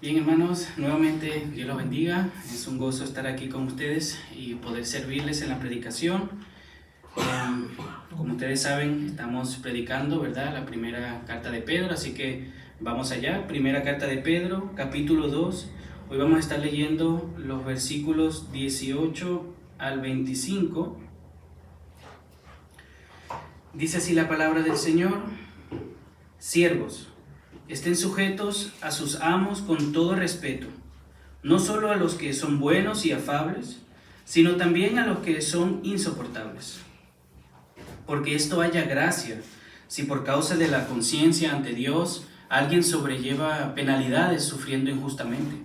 Bien, hermanos, nuevamente Dios los bendiga. Es un gozo estar aquí con ustedes y poder servirles en la predicación. Como ustedes saben, estamos predicando, ¿verdad?, la primera carta de Pedro, así que vamos allá. Primera carta de Pedro, capítulo 2. Hoy vamos a estar leyendo los versículos 18 al 25. Dice así la palabra del Señor: Siervos, estén sujetos a sus amos con todo respeto, no solo a los que son buenos y afables, sino también a los que son insoportables. Porque esto haya gracia, si por causa de la conciencia ante Dios alguien sobrelleva penalidades sufriendo injustamente.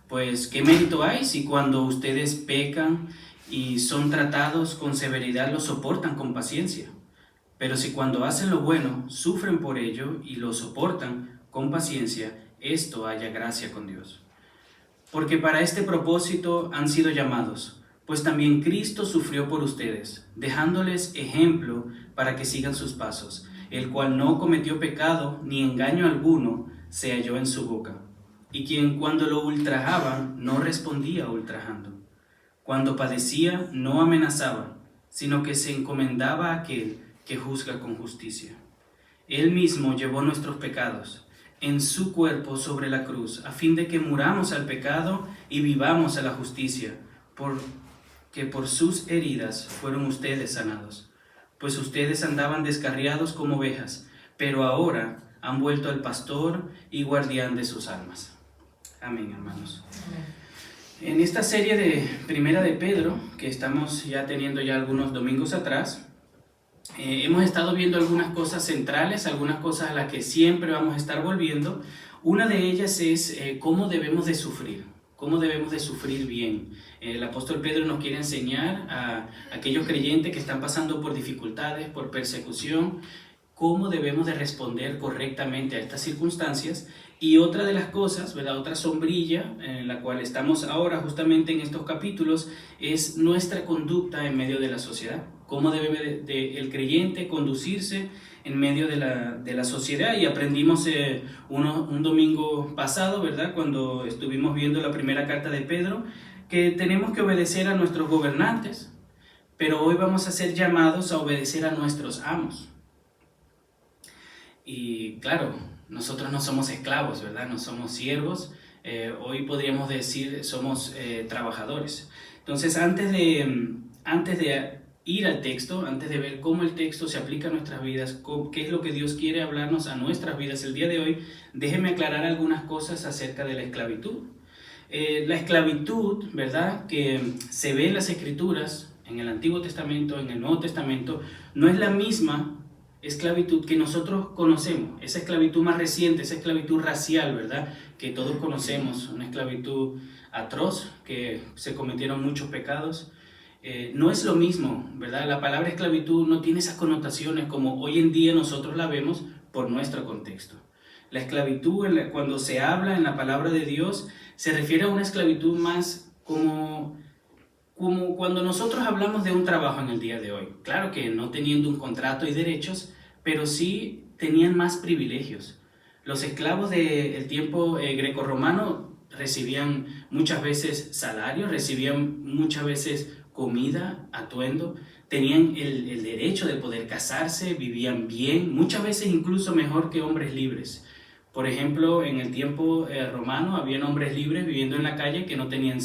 Pues, ¿qué mérito hay si cuando ustedes pecan y son tratados con severidad lo soportan con paciencia? Pero si cuando hacen lo bueno sufren por ello y lo soportan con paciencia, esto haya gracia con Dios. Porque para este propósito han sido llamados, pues también Cristo sufrió por ustedes, dejándoles ejemplo para que sigan sus pasos, el cual no cometió pecado ni engaño alguno se halló en su boca, y quien cuando lo ultrajaban no respondía ultrajando. Cuando padecía no amenazaba, sino que se encomendaba a aquel que juzga con justicia. Él mismo llevó nuestros pecados en su cuerpo sobre la cruz, a fin de que muramos al pecado y vivamos a la justicia, porque por sus heridas fueron ustedes sanados. Pues ustedes andaban descarriados como ovejas, pero ahora han vuelto al pastor y guardián de sus almas. Amén, hermanos. Amén. En esta serie de Primera de Pedro, que estamos ya teniendo ya algunos domingos atrás, hemos estado viendo algunas cosas centrales, algunas cosas a las que siempre vamos a estar volviendo. Una de ellas es cómo debemos de sufrir bien. El apóstol Pedro nos quiere enseñar a aquellos creyentes que están pasando por dificultades, por persecución, cómo debemos de responder correctamente a estas circunstancias. Y otra de las cosas, ¿verdad?, otra sombrilla en la cual estamos ahora justamente en estos capítulos, es nuestra conducta en medio de la sociedad. Cómo debe el creyente conducirse en medio de la sociedad. Y aprendimos un domingo pasado, ¿verdad?, cuando estuvimos viendo la primera carta de Pedro, que tenemos que obedecer a nuestros gobernantes, pero hoy vamos a ser llamados a obedecer a nuestros amos. Y claro, nosotros no somos esclavos, ¿verdad?, no somos siervos. Hoy podríamos decir somos trabajadores. Entonces, antes de ir al texto, antes de ver cómo el texto se aplica a nuestras vidas, qué es lo que Dios quiere hablarnos a nuestras vidas el día de hoy, déjenme aclarar algunas cosas acerca de la esclavitud. La esclavitud, ¿verdad?, que se ve en las Escrituras, en el Antiguo Testamento, en el Nuevo Testamento, no es la misma esclavitud que nosotros conocemos, esa esclavitud más reciente, esa esclavitud racial, ¿verdad?, que todos conocemos, una esclavitud atroz, que se cometieron muchos pecados. No es lo mismo, ¿verdad? La palabra esclavitud no tiene esas connotaciones como hoy en día nosotros la vemos por nuestro contexto. La esclavitud, cuando se habla en la palabra de Dios, se refiere a una esclavitud más como cuando nosotros hablamos de un trabajo en el día de hoy. Claro que no teniendo un contrato y derechos, pero sí tenían más privilegios. Los esclavos del tiempo grecorromano recibían muchas veces salario, recibían muchas veces comida, atuendo, tenían el derecho de poder casarse, vivían bien, muchas veces incluso mejor que hombres libres. Por ejemplo, en el tiempo romano habían hombres libres viviendo en la calle que no tenían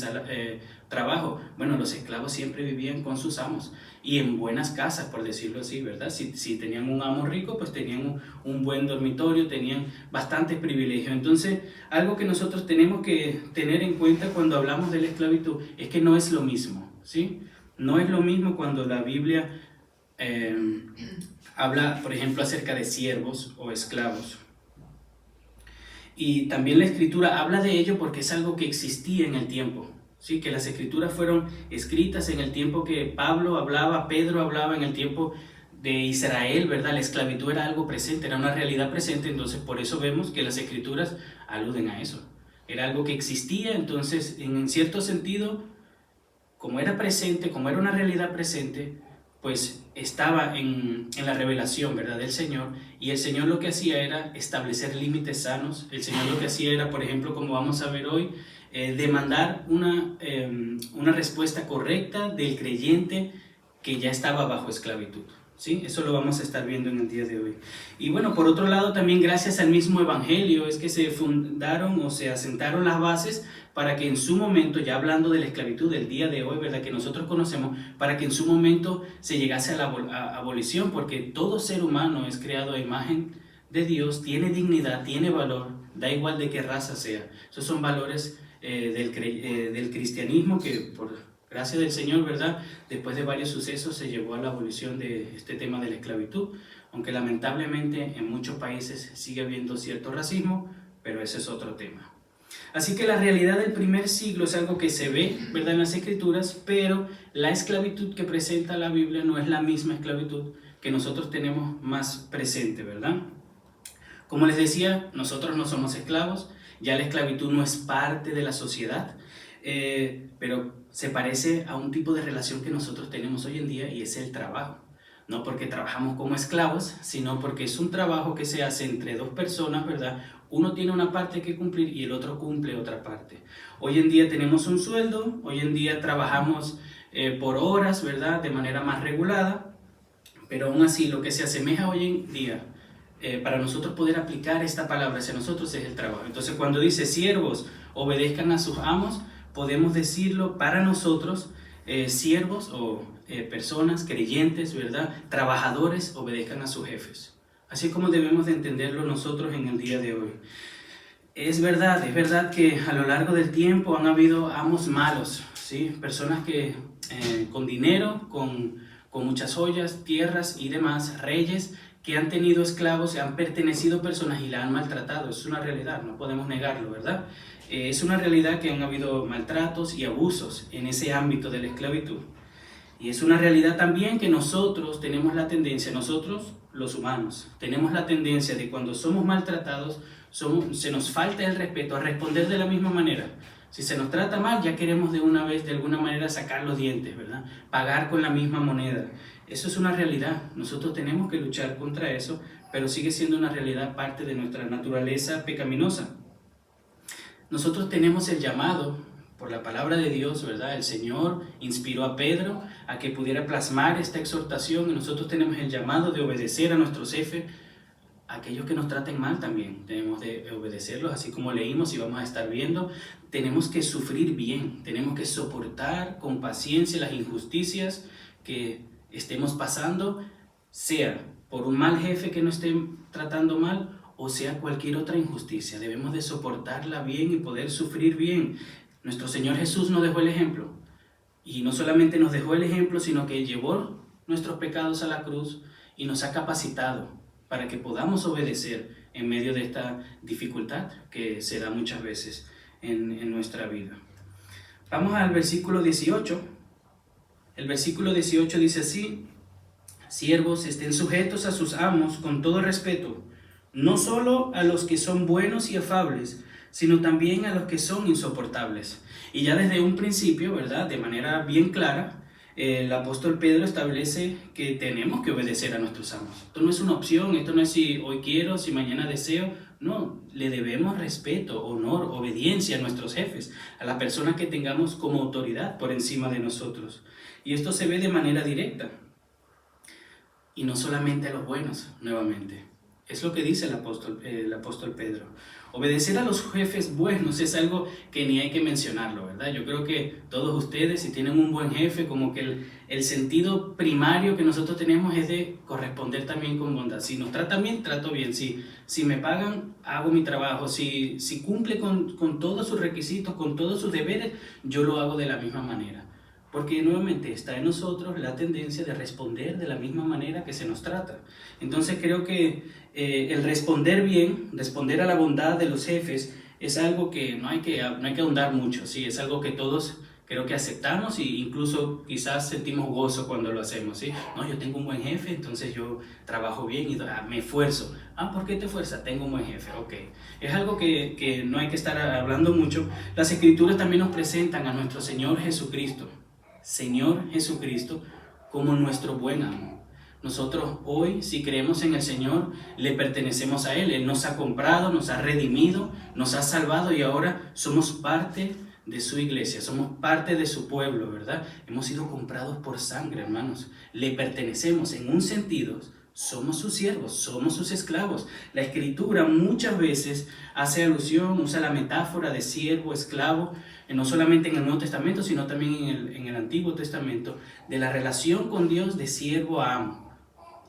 trabajo. Bueno, los esclavos siempre vivían con sus amos y en buenas casas, por decirlo así, ¿verdad? Si tenían un amo rico, pues tenían un buen dormitorio, tenían bastantes privilegios. Entonces, algo que nosotros tenemos que tener en cuenta cuando hablamos de la esclavitud es que no es lo mismo, ¿sí? No es lo mismo cuando la Biblia habla, por ejemplo, acerca de siervos o esclavos. Y también la Escritura habla de ello porque es algo que existía en el tiempo, ¿sí? Que las Escrituras fueron escritas en el tiempo que Pablo hablaba, Pedro hablaba, en el tiempo de Israel, ¿verdad? La esclavitud era algo presente, era una realidad presente, entonces por eso vemos que las Escrituras aluden a eso. Era algo que existía, entonces en cierto sentido, como era presente, como era una realidad presente, pues estaba en la revelación, ¿verdad?, del Señor, y el Señor lo que hacía era establecer límites sanos. El Señor lo que hacía era, por ejemplo, como vamos a ver hoy, demandar una respuesta correcta del creyente que ya estaba bajo esclavitud. ¿Sí? Eso lo vamos a estar viendo en el día de hoy. Y bueno, por otro lado, también gracias al mismo Evangelio es que se fundaron o se asentaron las bases para que en su momento, ya hablando de la esclavitud del día de hoy, ¿verdad?, que nosotros conocemos, para que en su momento se llegase a la abolición, porque todo ser humano es creado a imagen de Dios, tiene dignidad, tiene valor, da igual de qué raza sea. Esos son valores del cristianismo que por gracias del Señor, ¿verdad?, después de varios sucesos se llevó a la abolición de este tema de la esclavitud, aunque lamentablemente en muchos países sigue habiendo cierto racismo, pero ese es otro tema. Así que la realidad del primer siglo es algo que se ve, ¿verdad?, en las Escrituras, pero la esclavitud que presenta la Biblia no es la misma esclavitud que nosotros tenemos más presente, ¿verdad? Como les decía, nosotros no somos esclavos, ya la esclavitud no es parte de la sociedad, pero se parece a un tipo de relación que nosotros tenemos hoy en día, y es el trabajo. No porque trabajamos como esclavos, sino porque es un trabajo que se hace entre dos personas, ¿verdad? Uno tiene una parte que cumplir y el otro cumple otra parte. Hoy en día tenemos un sueldo, hoy en día trabajamos por horas, ¿verdad?, de manera más regulada, pero aún así lo que se asemeja hoy en día para nosotros poder aplicar esta palabra hacia nosotros es el trabajo. Entonces, cuando dice siervos obedezcan a sus amos, podemos decirlo para nosotros, siervos o personas creyentes, ¿verdad?, trabajadores, obedezcan a sus jefes. Así como debemos de entenderlo nosotros en el día de hoy. Es verdad que a lo largo del tiempo han habido amos malos, ¿sí? Personas que con dinero, con muchas joyas, tierras y demás, reyes que han tenido esclavos, han pertenecido a personas y la han maltratado. Es una realidad, no podemos negarlo, ¿verdad? Es una realidad que han habido maltratos y abusos en ese ámbito de la esclavitud. Y es una realidad también que nosotros tenemos la tendencia, nosotros los humanos, tenemos la tendencia de cuando somos maltratados, se nos falta el respeto a responder de la misma manera. Si se nos trata mal, ya queremos de una vez, de alguna manera, sacar los dientes, ¿verdad? Pagar con la misma moneda. Eso es una realidad. Nosotros tenemos que luchar contra eso, pero sigue siendo una realidad, parte de nuestra naturaleza pecaminosa. Nosotros tenemos el llamado por la palabra de Dios, ¿verdad? El Señor inspiró a Pedro a que pudiera plasmar esta exhortación, y nosotros tenemos el llamado de obedecer a nuestros jefes. Aquellos que nos traten mal también tenemos de obedecerlos, así como leímos y vamos a estar viendo. Tenemos que sufrir bien, tenemos que soportar con paciencia las injusticias que estemos pasando, sea por un mal jefe que nos esté tratando mal, o sea cualquier otra injusticia. Debemos de soportarla bien y poder sufrir bien. Nuestro Señor Jesús nos dejó el ejemplo, y no solamente nos dejó el ejemplo, sino que llevó nuestros pecados a la cruz y nos ha capacitado para que podamos obedecer en medio de esta dificultad que se da muchas veces en nuestra vida. Vamos al versículo 18. El versículo 18 dice así: siervos, estén sujetos a sus amos con todo respeto, no solo a los que son buenos y afables, sino también a los que son insoportables. Y ya desde un principio, ¿verdad?, de manera bien clara, el apóstol Pedro establece que tenemos que obedecer a nuestros amos. Esto no es una opción, esto no es si hoy quiero, si mañana deseo. No, le debemos respeto, honor, obediencia a nuestros jefes, a las personas que tengamos como autoridad por encima de nosotros. Y esto se ve de manera directa. Y no solamente a los buenos, nuevamente. Es lo que dice el apóstol Pedro. Obedecer a los jefes buenos es algo que ni hay que mencionarlo, ¿verdad? Yo creo que todos ustedes, si tienen un buen jefe, como que el sentido primario que nosotros tenemos es de corresponder también con bondad. Si nos tratan bien, trato bien. Si me pagan, hago mi trabajo. Si cumple con todos sus requisitos, con todos sus deberes, yo lo hago de la misma manera. Porque nuevamente está en nosotros la tendencia de responder de la misma manera que se nos trata. Entonces creo que el responder bien, responder a la bondad de los jefes, es algo que no hay que ahondar mucho, ¿sí? Es algo que todos creo que aceptamos e incluso quizás sentimos gozo cuando lo hacemos, ¿sí? No, yo tengo un buen jefe, entonces yo trabajo bien y me esfuerzo. ¿Por qué te esfuerzas? Tengo un buen jefe, ok. Es algo que no hay que estar hablando mucho. Las Escrituras también nos presentan a nuestro Señor Jesucristo como nuestro buen amo. Nosotros hoy, si creemos en el Señor, le pertenecemos a Él. Él nos ha comprado, nos ha redimido, nos ha salvado y ahora somos parte de su iglesia, somos parte de su pueblo, ¿verdad? Hemos sido comprados por sangre, hermanos. Le pertenecemos en un sentido. Somos sus siervos, somos sus esclavos. La Escritura muchas veces hace alusión, usa la metáfora de siervo, esclavo, no solamente en el Nuevo Testamento, sino también en el Antiguo Testamento, de la relación con Dios de siervo a amo.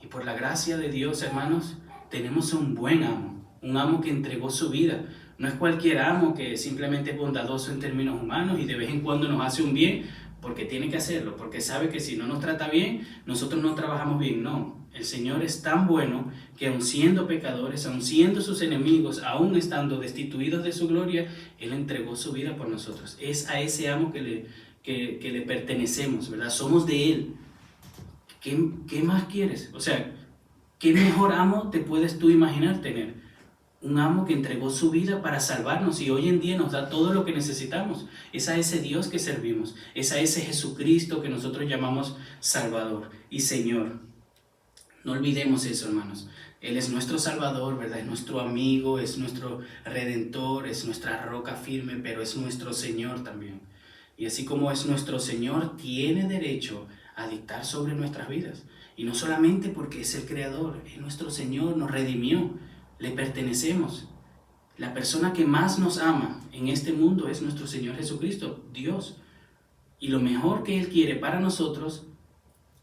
Y por la gracia de Dios, hermanos, tenemos un buen amo, un amo que entregó su vida. No es cualquier amo que simplemente es bondadoso en términos humanos y de vez en cuando nos hace un bien porque tiene que hacerlo, porque sabe que si no nos trata bien, nosotros no trabajamos bien. No, el Señor es tan bueno que aun siendo pecadores, aun siendo sus enemigos, aun estando destituidos de su gloria, Él entregó su vida por nosotros. Es a ese amo que le pertenecemos, ¿verdad? Somos de Él. ¿Qué más quieres? O sea, ¿qué mejor amo te puedes tú imaginar tener? Un amo que entregó su vida para salvarnos y hoy en día nos da todo lo que necesitamos. Es a ese Dios que servimos, es a ese Jesucristo que nosotros llamamos Salvador y Señor. No olvidemos eso, hermanos. Él es nuestro Salvador, ¿verdad? Es nuestro amigo, es nuestro Redentor, es nuestra roca firme, pero es nuestro Señor también. Y así como es nuestro Señor, tiene derecho a dictar sobre nuestras vidas. Y no solamente porque es el Creador, es nuestro Señor, nos redimió. Le pertenecemos. La persona que más nos ama en este mundo es nuestro Señor Jesucristo, Dios. Y lo mejor que Él quiere para nosotros,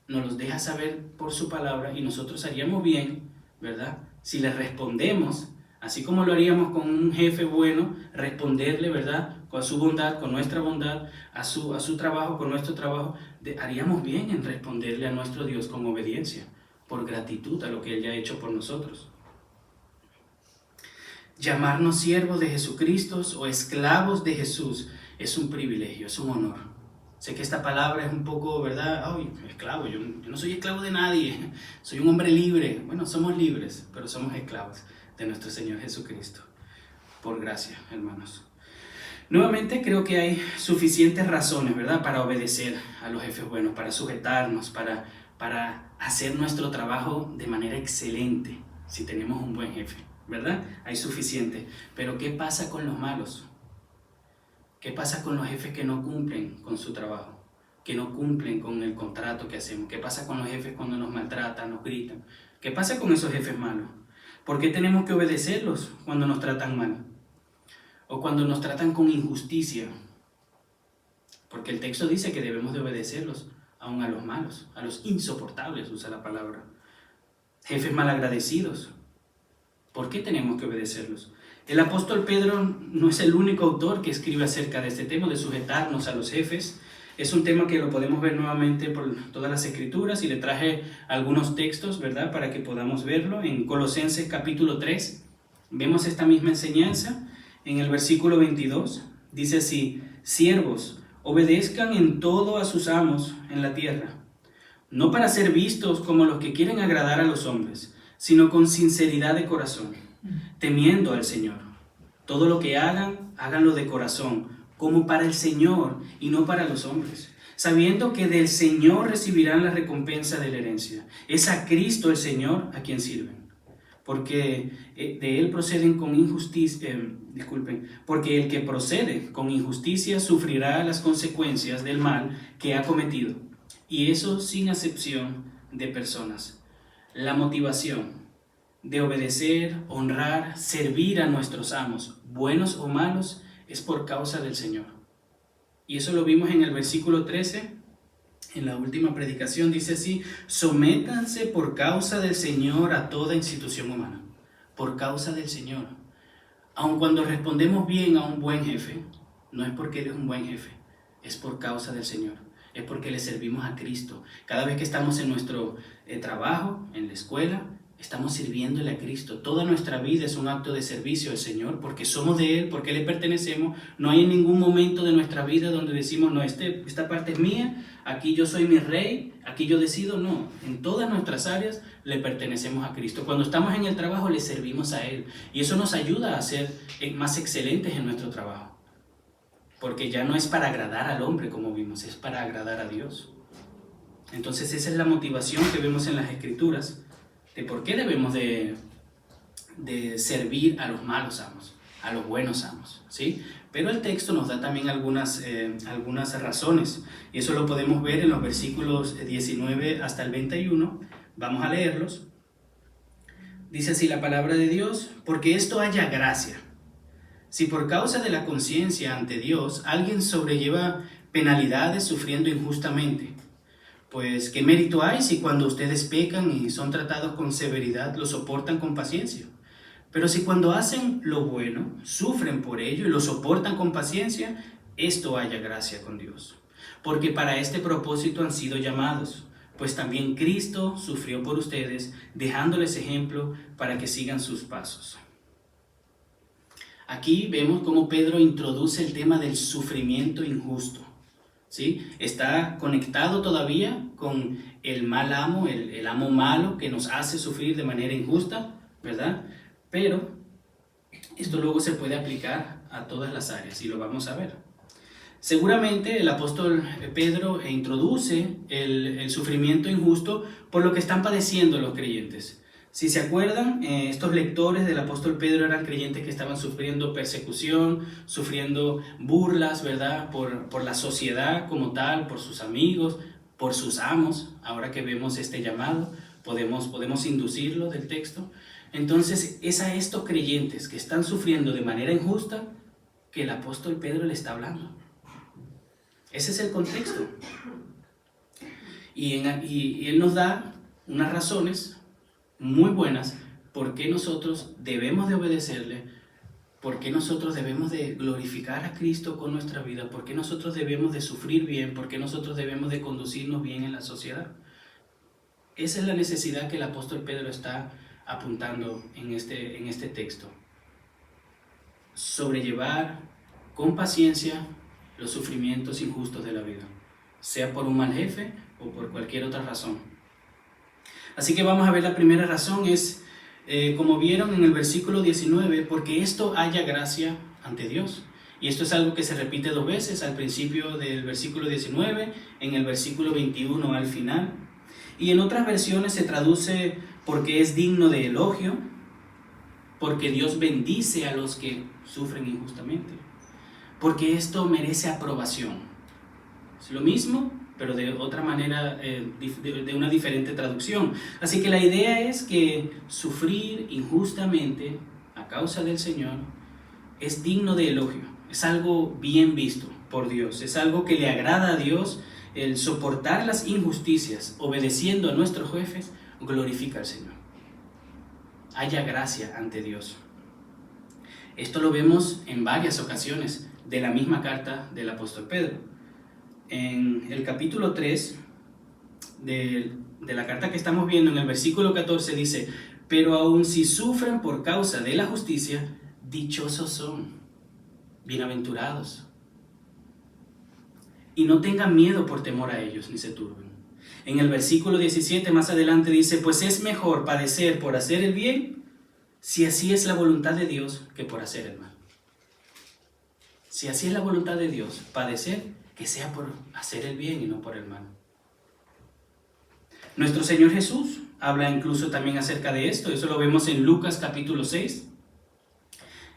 nos los deja saber por su palabra y nosotros haríamos bien, ¿verdad? Si le respondemos, así como lo haríamos con un jefe bueno, responderle, ¿verdad? Con su bondad, con nuestra bondad, a su trabajo, con nuestro trabajo, haríamos bien en responderle a nuestro Dios con obediencia, por gratitud a lo que Él ya ha hecho por nosotros. Llamarnos siervos de Jesucristo o esclavos de Jesús es un privilegio, es un honor. Sé que esta palabra es un poco, ¿verdad? Ay, esclavo, yo no soy esclavo de nadie, soy un hombre libre. Bueno, somos libres, pero somos esclavos de nuestro Señor Jesucristo. Por gracia, hermanos. Nuevamente creo que hay suficientes razones, ¿verdad? Para obedecer a los jefes buenos, para sujetarnos, para hacer nuestro trabajo de manera excelente, si tenemos un buen jefe. ¿Verdad? Hay suficiente. Pero ¿qué pasa con los malos? ¿Qué pasa con los jefes que no cumplen con su trabajo? Que no cumplen con el contrato que hacemos. ¿Qué pasa con los jefes cuando nos maltratan, nos gritan? ¿Qué pasa con esos jefes malos? ¿Por qué tenemos que obedecerlos cuando nos tratan mal? O cuando nos tratan con injusticia. Porque el texto dice que debemos de obedecerlos, aun a los malos, a los insoportables, usa la palabra. Jefes malagradecidos. ¿Por qué tenemos que obedecerlos? El apóstol Pedro no es el único autor que escribe acerca de este tema de sujetarnos a los jefes. Es un tema que lo podemos ver nuevamente por todas las escrituras y le traje algunos textos, ¿verdad? Para que podamos verlo. En Colosenses capítulo 3 vemos esta misma enseñanza. En el versículo 22 dice así: siervos, obedezcan en todo a sus amos en la tierra, no para ser vistos como los que quieren agradar a los hombres, sino con sinceridad de corazón, temiendo al Señor. Todo lo que hagan, háganlo de corazón, como para el Señor y no para los hombres, sabiendo que del Señor recibirán la recompensa de la herencia. Es a Cristo el Señor a quien sirven, porque de Él proceden con injusticia, porque el que procede con injusticia sufrirá las consecuencias del mal que ha cometido, y eso sin acepción de personas. La motivación de obedecer, honrar, servir a nuestros amos, buenos o malos, es por causa del Señor. Y eso lo vimos en el versículo 13, en la última predicación, dice así: sométanse por causa del Señor a toda institución humana. Por causa del Señor. Aun cuando respondemos bien a un buen jefe, no es porque Él es un buen jefe, es por causa del Señor. Es porque le servimos a Cristo. Cada vez que estamos en nuestro trabajo, en la escuela, estamos sirviéndole a Cristo. Toda nuestra vida es un acto de servicio al Señor, porque somos de Él, porque le pertenecemos. No hay en ningún momento de nuestra vida donde decimos, no, esta parte es mía, aquí yo soy mi rey, aquí yo decido. No, en todas nuestras áreas le pertenecemos a Cristo. Cuando estamos en el trabajo, le servimos a Él. Y eso nos ayuda a ser más excelentes en nuestro trabajo. Porque ya no es para agradar al hombre, como vimos, es para agradar a Dios. Entonces esa es la motivación que vemos en las Escrituras de por qué debemos de servir a los malos amos, a los buenos amos, ¿sí? Pero el texto nos da también algunas razones, y eso lo podemos ver en los versículos 19 hasta el 21. Vamos a leerlos. Dice así la palabra de Dios: porque esto haya gracia. Si por causa de la conciencia ante Dios alguien sobrelleva penalidades sufriendo injustamente, pues ¿qué mérito hay si cuando ustedes pecan y son tratados con severidad lo soportan con paciencia? Pero si cuando hacen lo bueno, sufren por ello y lo soportan con paciencia, esto haya gracia con Dios. Porque para este propósito han sido llamados, pues también Cristo sufrió por ustedes, dejándoles ejemplo para que sigan sus pasos. Aquí vemos cómo Pedro introduce el tema del sufrimiento injusto, ¿sí? Está conectado todavía con el mal amo, el amo malo que nos hace sufrir de manera injusta, ¿verdad? Pero esto luego se puede aplicar a todas las áreas y lo vamos a ver. Seguramente el apóstol Pedro introduce el sufrimiento injusto por lo que están padeciendo los creyentes. Si se acuerdan, estos lectores del apóstol Pedro eran creyentes que estaban sufriendo persecución, sufriendo burlas, ¿verdad? Por la sociedad como tal, por sus amigos, por sus amos. Ahora que vemos este llamado, podemos inducirlo del texto. Entonces es a estos creyentes que están sufriendo de manera injusta que el apóstol Pedro le está hablando. Ese es el contexto. Y él nos da unas razones muy buenas por qué nosotros debemos de obedecerle, por qué nosotros debemos de glorificar a Cristo con nuestra vida, por qué nosotros debemos de sufrir bien, por qué nosotros debemos de conducirnos bien en la sociedad. Esa es la necesidad que el apóstol Pedro está apuntando en este texto. Sobrellevar con paciencia los sufrimientos injustos de la vida, sea por un mal jefe o por cualquier otra razón. Así que vamos a ver la primera razón, es como vieron en el versículo 19, porque esto haya gracia ante Dios. Y esto es algo que se repite 2 veces, al principio del versículo 19, en el versículo 21 al final. Y en otras versiones se traduce porque es digno de elogio, porque Dios bendice a los que sufren injustamente, porque esto merece aprobación. Es lo mismo, pero de otra manera, de una diferente traducción. Así que la idea es que sufrir injustamente a causa del Señor es digno de elogio, es algo bien visto por Dios, es algo que le agrada a Dios. El soportar las injusticias obedeciendo a nuestros jefes glorifica al Señor. Haya gracia ante Dios. Esto lo vemos en varias ocasiones de la misma carta del apóstol Pedro. En el capítulo 3 de la carta que estamos viendo, en el versículo 14 dice: pero aun si sufren por causa de la justicia, dichosos son, bienaventurados. Y no tengan miedo por temor a ellos, ni se turben. En el versículo 17 más adelante dice: pues es mejor padecer por hacer el bien, si así es la voluntad de Dios, que por hacer el mal. Si así es la voluntad de Dios, padecer, que sea por hacer el bien y no por el mal. Nuestro Señor Jesús habla incluso también acerca de esto. Eso lo vemos en Lucas capítulo 6.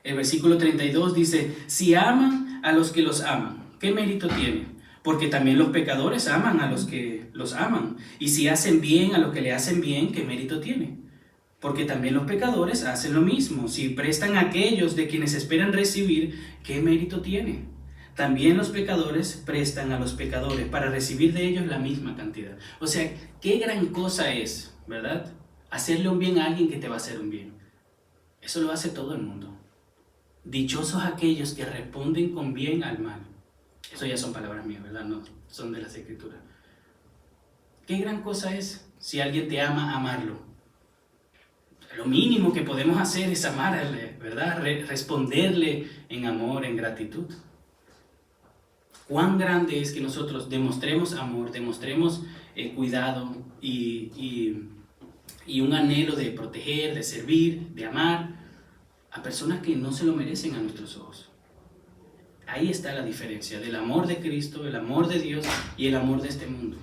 El versículo 32 dice: si aman a los que los aman, ¿qué mérito tienen? Porque también los pecadores aman a los que los aman. Y si hacen bien a los que le hacen bien, ¿qué mérito tiene? Porque también los pecadores hacen lo mismo. Si prestan a aquellos de quienes esperan recibir, ¿qué mérito tiene? También los pecadores prestan a los pecadores para recibir de ellos la misma cantidad. O sea, qué gran cosa es, ¿verdad? Hacerle un bien a alguien que te va a hacer un bien. Eso lo hace todo el mundo. Dichosos aquellos que responden con bien al mal. Eso ya son palabras mías, ¿verdad? No, son de las Escrituras. Qué gran cosa es si alguien te ama, amarlo. Lo mínimo que podemos hacer es amarle, ¿verdad? Responderle en amor, en gratitud. Cuán grande es que nosotros demostremos amor, demostremos cuidado y un anhelo de proteger, de servir, de amar a personas que no se lo merecen a nuestros ojos. Ahí está la diferencia del amor de Cristo, el amor de Dios y el amor de este mundo.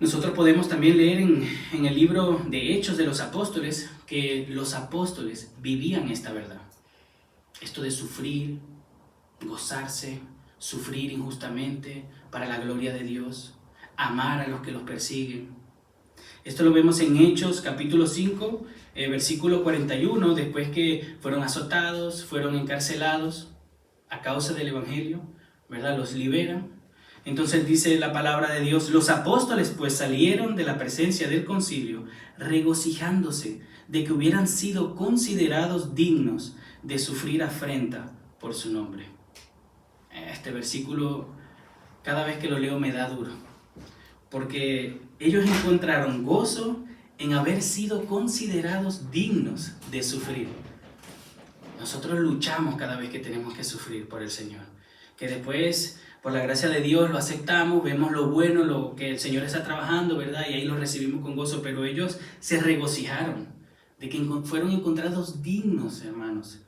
Nosotros podemos también leer en el libro de Hechos de los Apóstoles que los apóstoles vivían esta verdad. Esto de sufrir, gozarse, sufrir injustamente para la gloria de Dios, amar a los que los persiguen. Esto lo vemos en Hechos capítulo 5, versículo 41, después que fueron azotados, fueron encarcelados a causa del Evangelio, ¿verdad? Los liberan. Entonces dice la palabra de Dios: los apóstoles pues salieron de la presencia del concilio regocijándose de que hubieran sido considerados dignos de sufrir afrenta por su nombre. Este versículo, cada vez que lo leo me da duro, porque ellos encontraron gozo en haber sido considerados dignos de sufrir. Nosotros luchamos cada vez que tenemos que sufrir por el Señor, que después, por la gracia de Dios, lo aceptamos, vemos lo bueno, lo que el Señor está trabajando, ¿verdad? Y ahí lo recibimos con gozo, pero ellos se regocijaron de que fueron encontrados dignos, hermanos.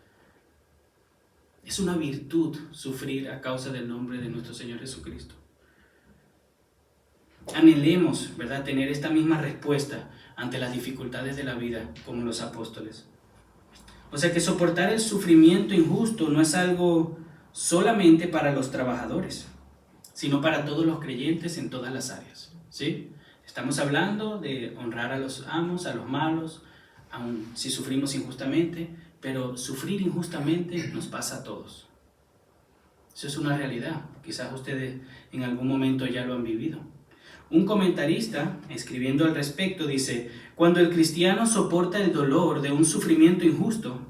Es una virtud sufrir a causa del nombre de nuestro Señor Jesucristo. Anhelemos, ¿verdad?, tener esta misma respuesta ante las dificultades de la vida como los apóstoles. O sea que soportar el sufrimiento injusto no es algo solamente para los trabajadores, sino para todos los creyentes en todas las áreas, ¿sí? Estamos hablando de honrar a los amos, a los malos, aun si sufrimos injustamente, pero sufrir injustamente nos pasa a todos. Eso es una realidad. Quizás ustedes en algún momento ya lo han vivido. Un comentarista, escribiendo al respecto, dice: cuando el cristiano soporta el dolor de un sufrimiento injusto,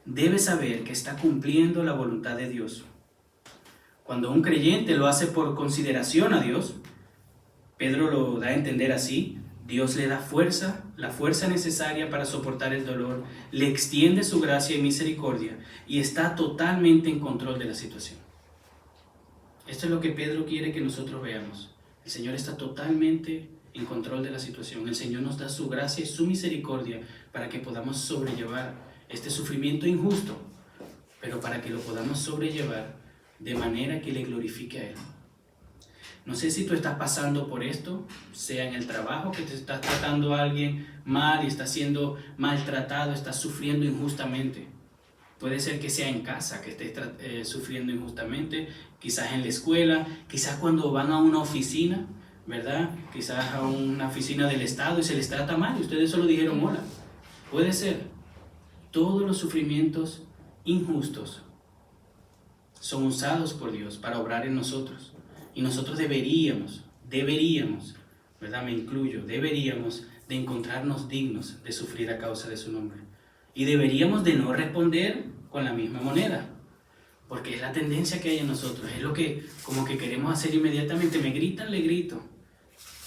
debe saber que está cumpliendo la voluntad de Dios. Cuando un creyente lo hace por consideración a Dios, Pedro lo da a entender así: Dios le da fuerza, la fuerza necesaria para soportar el dolor, le extiende su gracia y misericordia y está totalmente en control de la situación. Esto es lo que Pedro quiere que nosotros veamos. El Señor está totalmente en control de la situación. El Señor nos da su gracia y su misericordia para que podamos sobrellevar este sufrimiento injusto, pero para que lo podamos sobrellevar de manera que le glorifique a Él. No sé si tú estás pasando por esto, sea en el trabajo, que te está tratando a alguien mal y está siendo maltratado, estás sufriendo injustamente. Puede ser que sea en casa que estés sufriendo injustamente, quizás en la escuela, quizás cuando van a una oficina, ¿verdad? Quizás a una oficina del Estado y se les trata mal y ustedes solo dijeron hola. Puede ser. Todos los sufrimientos injustos son usados por Dios para obrar en nosotros. Y nosotros deberíamos, ¿verdad? Me incluyo, deberíamos de encontrarnos dignos de sufrir a causa de su nombre. Y deberíamos de no responder con la misma moneda, porque es la tendencia que hay en nosotros, es lo que como que queremos hacer inmediatamente. Me gritan, le grito.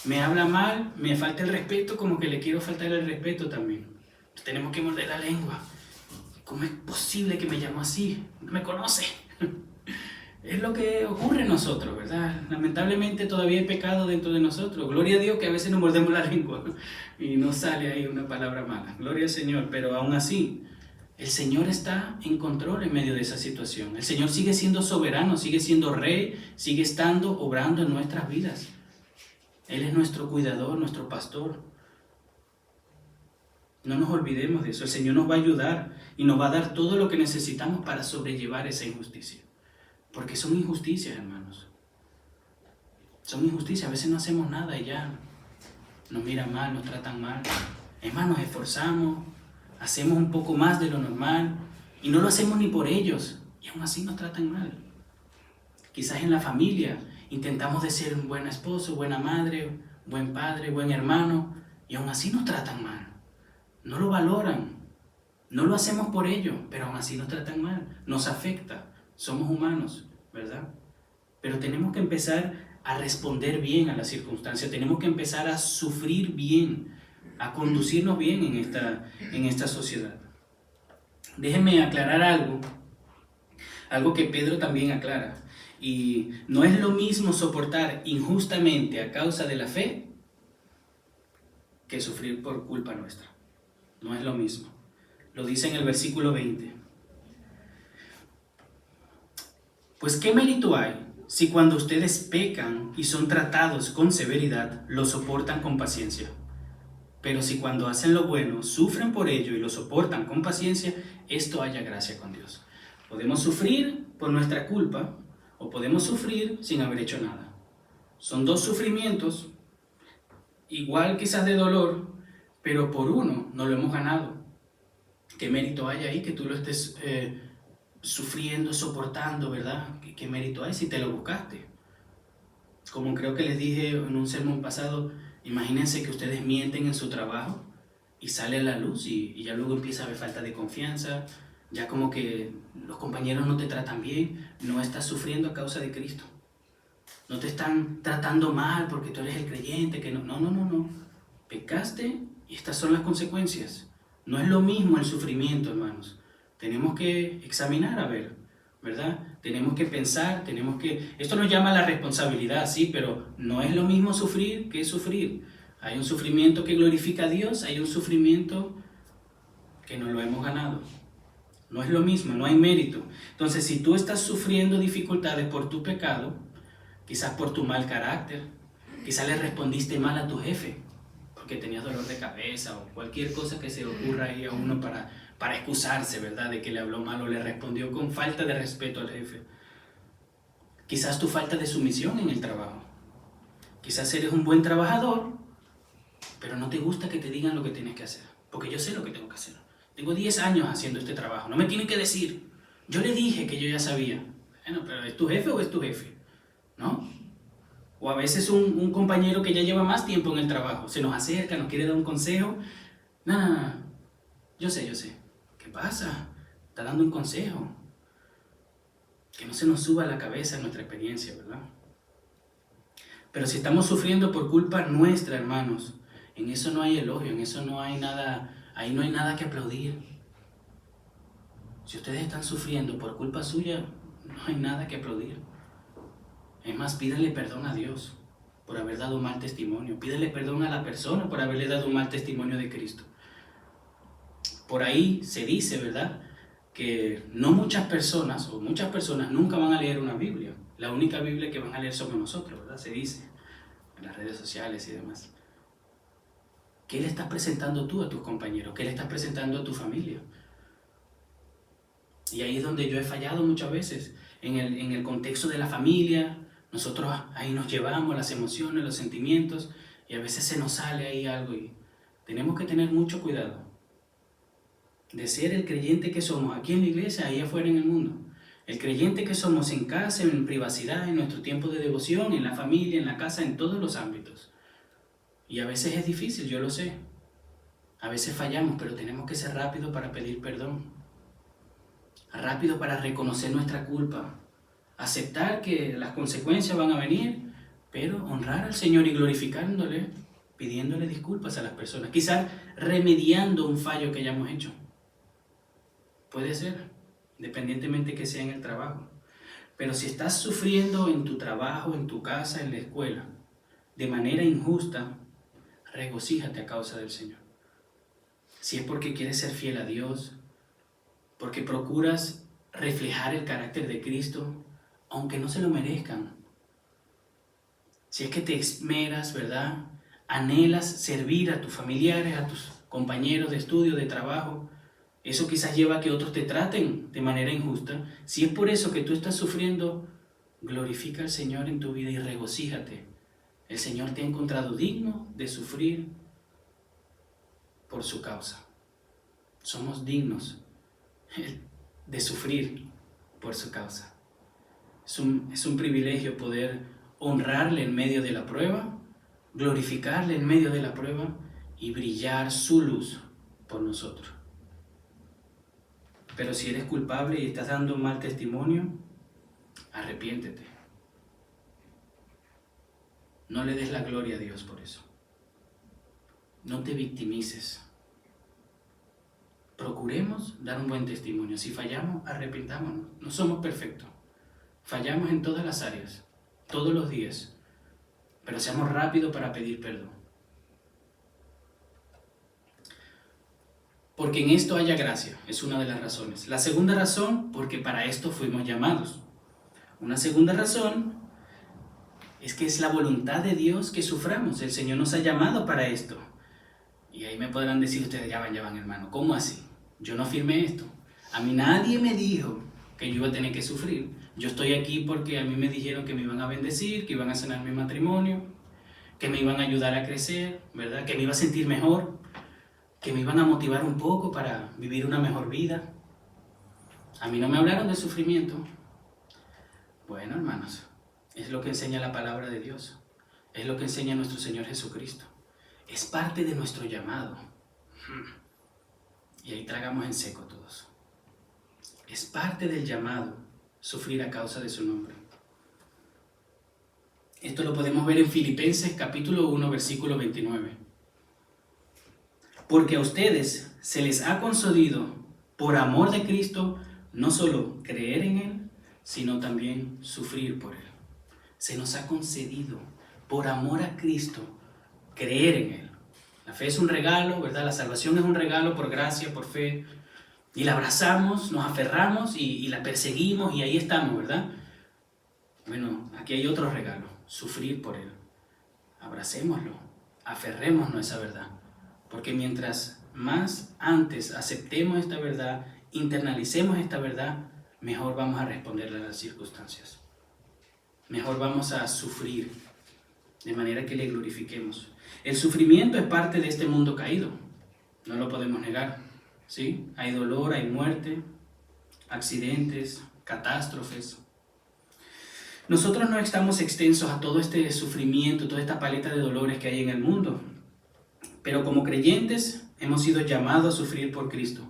Me habla mal, me falta el respeto, como que le quiero faltar el respeto también. Tenemos que morder la lengua. ¿Cómo es posible que me llame así? No me conoce. Es lo que ocurre en nosotros, ¿verdad? Lamentablemente todavía hay pecado dentro de nosotros. Gloria a Dios que a veces nos mordemos la lengua y no sale ahí una palabra mala. Gloria al Señor, pero aún así, el Señor está en control en medio de esa situación. El Señor sigue siendo soberano, sigue siendo rey, sigue estando, obrando en nuestras vidas. Él es nuestro cuidador, nuestro pastor. No nos olvidemos de eso. El Señor nos va a ayudar y nos va a dar todo lo que necesitamos para sobrellevar esa injusticia. Porque son injusticias, hermanos. Son injusticias. A veces no hacemos nada y ya nos miran mal, nos tratan mal. Es más, nos esforzamos, hacemos un poco más de lo normal y no lo hacemos ni por ellos. Y aún así nos tratan mal. Quizás en la familia intentamos de ser un buen esposo, buena madre, buen padre, buen hermano y aún así nos tratan mal. No lo valoran. No lo hacemos por ello, pero aún así nos tratan mal. Nos afecta. Somos humanos, ¿verdad? Pero tenemos que empezar a responder bien a las circunstancias, tenemos que empezar a sufrir bien, a conducirnos bien en esta sociedad. Déjenme aclarar algo que Pedro también aclara. Y no es lo mismo soportar injustamente a causa de la fe que sufrir por culpa nuestra. No es lo mismo. Lo dice en el versículo 20. Pues ¿qué mérito hay si cuando ustedes pecan y son tratados con severidad, lo soportan con paciencia. Pero si cuando hacen lo bueno, sufren por ello y lo soportan con paciencia, esto haya gracia con Dios. Podemos sufrir por nuestra culpa o podemos sufrir sin haber hecho nada. Son dos sufrimientos, igual quizás de dolor, pero por uno no lo hemos ganado. ¿Qué mérito hay ahí que tú lo estés sufriendo, soportando, verdad? ¿Qué mérito hay si te lo buscaste? Como creo que les dije en un sermón pasado, imagínense que ustedes mienten en su trabajo y sale a la luz y ya luego empieza a haber falta de confianza, ya como que los compañeros no te tratan bien, no estás sufriendo a causa de Cristo. No te están tratando mal porque tú eres el creyente, que no. Pecaste y estas son las consecuencias. No es lo mismo el sufrimiento, hermanos. Tenemos que examinar a ver, ¿verdad? Tenemos que pensar, Esto nos llama a la responsabilidad, sí, pero no es lo mismo sufrir que sufrir. Hay un sufrimiento que glorifica a Dios, hay un sufrimiento que no lo hemos ganado. No es lo mismo, no hay mérito. Entonces, si tú estás sufriendo dificultades por tu pecado, quizás por tu mal carácter, quizás le respondiste mal a tu jefe, porque tenías dolor de cabeza o cualquier cosa que se ocurra ahí a uno para excusarse, ¿verdad? De que le habló mal o le respondió con falta de respeto al jefe. Quizás tu falta de sumisión en el trabajo. Quizás eres un buen trabajador, pero no te gusta que te digan lo que tienes que hacer, porque yo sé lo que tengo que hacer. Tengo 10 años haciendo este trabajo, no me tienen que decir. Yo le dije que yo ya sabía. Bueno, pero ¿es tu jefe o es tu jefe? ¿No? O a veces un compañero que ya lleva más tiempo en el trabajo se nos acerca, nos quiere dar un consejo. No. Yo sé. ¿Qué pasa? Está dando un consejo. Que no se nos suba a la cabeza nuestra experiencia, ¿verdad? Pero si estamos sufriendo por culpa nuestra, hermanos, en eso no hay elogio, en eso no hay nada, ahí no hay nada que aplaudir. Si ustedes están sufriendo por culpa suya, no hay nada que aplaudir. Es más, pídanle perdón a Dios por haber dado un mal testimonio. Pídanle perdón a la persona por haberle dado un mal testimonio de Cristo. Por ahí se dice, ¿verdad?, que no muchas personas nunca van a leer una Biblia. La única Biblia que van a leer somos nosotros, ¿verdad? Se dice en las redes sociales y demás. ¿Qué le estás presentando tú a tus compañeros? ¿Qué le estás presentando a tu familia? Y ahí es donde yo he fallado muchas veces, en el contexto de la familia. Nosotros ahí nos llevamos las emociones, los sentimientos, y a veces se nos sale ahí algo y tenemos que tener mucho cuidado de ser el creyente que somos aquí en la iglesia, ahí afuera en el mundo. El creyente que somos en casa, en privacidad, en nuestro tiempo de devoción, en la familia, en la casa, en todos los ámbitos. Y a veces es difícil, yo lo sé. A veces fallamos, pero tenemos que ser rápidos para pedir perdón. Rápido para reconocer nuestra culpa. Aceptar que las consecuencias van a venir, pero honrar al Señor y glorificándole, pidiéndole disculpas a las personas. Quizás remediando un fallo que hayamos hecho. Puede ser, independientemente que sea en el trabajo. Pero si estás sufriendo en tu trabajo, en tu casa, en la escuela, de manera injusta, regocíjate a causa del Señor. Si es porque quieres ser fiel a Dios, porque procuras reflejar el carácter de Cristo, aunque no se lo merezcan. Si es que te esmeras, ¿verdad?, anhelas servir a tus familiares, a tus compañeros de estudio, de trabajo, eso quizás lleva a que otros te traten de manera injusta. Si es por eso que tú estás sufriendo, glorifica al Señor en tu vida y regocíjate. El Señor te ha encontrado digno de sufrir por su causa. Somos dignos de sufrir por su causa. Es un privilegio poder honrarle en medio de la prueba, glorificarle en medio de la prueba y brillar su luz por nosotros. Pero si eres culpable y estás dando un mal testimonio, arrepiéntete. No le des la gloria a Dios por eso. No te victimices. Procuremos dar un buen testimonio. Si fallamos, arrepintámonos. No somos perfectos. Fallamos en todas las áreas, todos los días. Pero seamos rápidos para pedir perdón. Porque en esto haya gracia, es una de las razones. La segunda razón, porque para esto fuimos llamados. Una segunda razón, Es que es la voluntad de Dios que suframos. El Señor nos ha llamado para esto. Y ahí me podrán decir ustedes, ya van, hermano, ¿cómo así? Yo no firmé esto. A mí nadie me dijo que yo iba a tener que sufrir. Yo estoy aquí porque a mí me dijeron que me iban a bendecir, que iban a sanar mi matrimonio, que me iban a ayudar a crecer, ¿verdad? Que me iba a sentir mejor, que me iban a motivar un poco para vivir una mejor vida. A mí no me hablaron de sufrimiento. Bueno, hermanos, es lo que enseña la palabra de Dios. Es lo que enseña nuestro Señor Jesucristo. Es parte de nuestro llamado. Y ahí tragamos en seco todos. Es parte del llamado sufrir a causa de su nombre. Esto lo podemos ver en Filipenses capítulo 1, versículo 29. Porque a ustedes se les ha concedido, por amor de Cristo, no solo creer en Él, sino también sufrir por Él. Se nos ha concedido, por amor a Cristo, creer en Él. La fe es un regalo, ¿verdad? La salvación es un regalo por gracia, por fe. Y la abrazamos, nos aferramos y la perseguimos y ahí estamos, ¿verdad? Bueno, aquí hay otro regalo, sufrir por Él. Abracémoslo, aferrémonos a esa verdad. Porque mientras más antes aceptemos esta verdad, internalicemos esta verdad, mejor vamos a responderle a las circunstancias. Mejor vamos a sufrir, de manera que le glorifiquemos. El sufrimiento es parte de este mundo caído, no lo podemos negar, ¿sí? Hay dolor, hay muerte, accidentes, catástrofes. Nosotros no estamos extensos a todo este sufrimiento, toda esta paleta de dolores que hay en el mundo, pero como creyentes hemos sido llamados a sufrir por Cristo.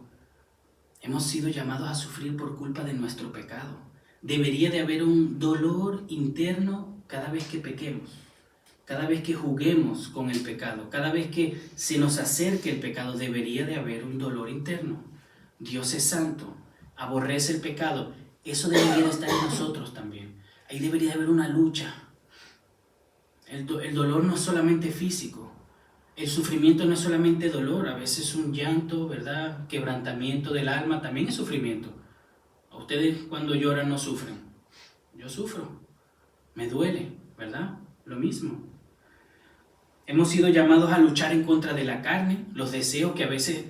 Hemos sido llamados a sufrir por culpa de nuestro pecado. Debería de haber un dolor interno cada vez que pequemos, cada vez que juguemos con el pecado, cada vez que se nos acerque el pecado, debería de haber un dolor interno. Dios es santo, aborrece el pecado. Eso debería de estar en nosotros también. Ahí debería de haber una lucha. El dolor no es solamente físico. El sufrimiento no es solamente dolor, a veces un llanto, ¿verdad? Quebrantamiento del alma también es sufrimiento. ¿A ustedes cuando lloran no sufren? Yo sufro, me duele, ¿verdad? Lo mismo. Hemos sido llamados a luchar en contra de la carne, los deseos que a veces,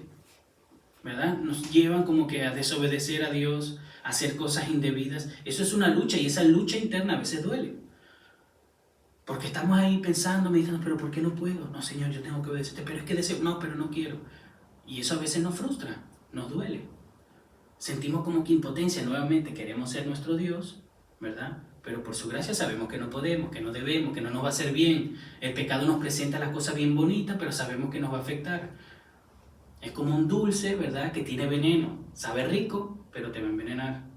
¿verdad? Nos llevan como que a desobedecer a Dios, a hacer cosas indebidas. Eso es una lucha y esa lucha interna a veces duele. Porque estamos ahí pensando, meditando, pero ¿por qué no puedo? No, Señor, yo tengo que obedecerte, pero es que deseo, no, pero no quiero. Y eso a veces nos frustra, nos duele. Sentimos como que impotencia, nuevamente queremos ser nuestro Dios, ¿verdad? Pero por su gracia sabemos que no podemos, que no debemos, que no nos va a hacer bien. El pecado nos presenta las cosas bien bonitas, pero sabemos que nos va a afectar. Es como un dulce, ¿verdad? Que tiene veneno. Sabe rico, pero te va a envenenar.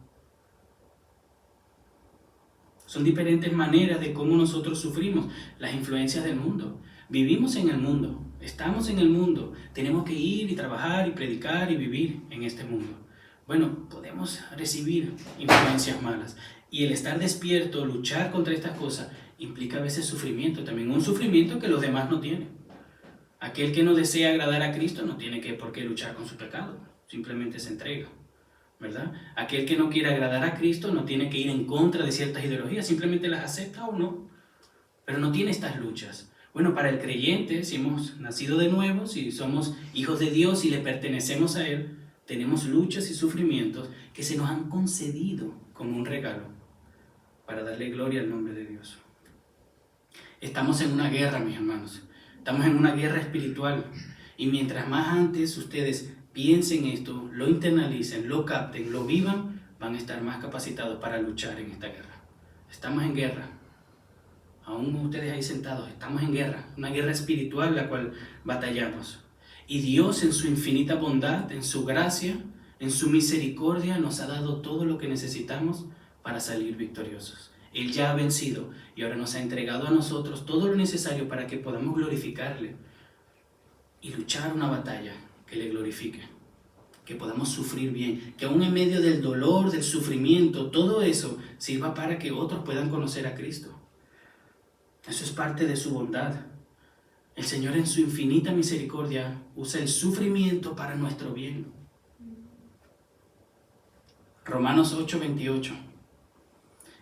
Son diferentes maneras de cómo nosotros sufrimos las influencias del mundo. Vivimos en el mundo, estamos en el mundo, tenemos que ir y trabajar y predicar y vivir en este mundo. Bueno, podemos recibir influencias malas y el estar despierto, luchar contra estas cosas, implica a veces sufrimiento, también un sufrimiento que los demás no tienen. Aquel que no desea agradar a Cristo no tiene por qué luchar con su pecado, simplemente se entrega. ¿Verdad? Aquel que no quiere agradar a Cristo no tiene que ir en contra de ciertas ideologías, simplemente las acepta o no, pero no tiene estas luchas. Bueno, para el creyente, si hemos nacido de nuevo, si somos hijos de Dios y le pertenecemos a Él, tenemos luchas y sufrimientos que se nos han concedido como un regalo para darle gloria al nombre de Dios. Estamos en una guerra, mis hermanos, estamos en una guerra espiritual y mientras más antes ustedes piensen esto, lo internalicen, lo capten, lo vivan, van a estar más capacitados para luchar en esta guerra. Estamos en guerra. Aún ustedes ahí sentados, estamos en guerra. Una guerra espiritual la cual batallamos. Y Dios en su infinita bondad, en su gracia, en su misericordia, nos ha dado todo lo que necesitamos para salir victoriosos. Él ya ha vencido y ahora nos ha entregado a nosotros todo lo necesario para que podamos glorificarle y luchar una batalla que le glorifique, que podamos sufrir bien, que aún en medio del dolor, del sufrimiento, todo eso sirva para que otros puedan conocer a Cristo. Eso es parte de su bondad. El Señor en su infinita misericordia usa el sufrimiento para nuestro bien. Romanos 8:28.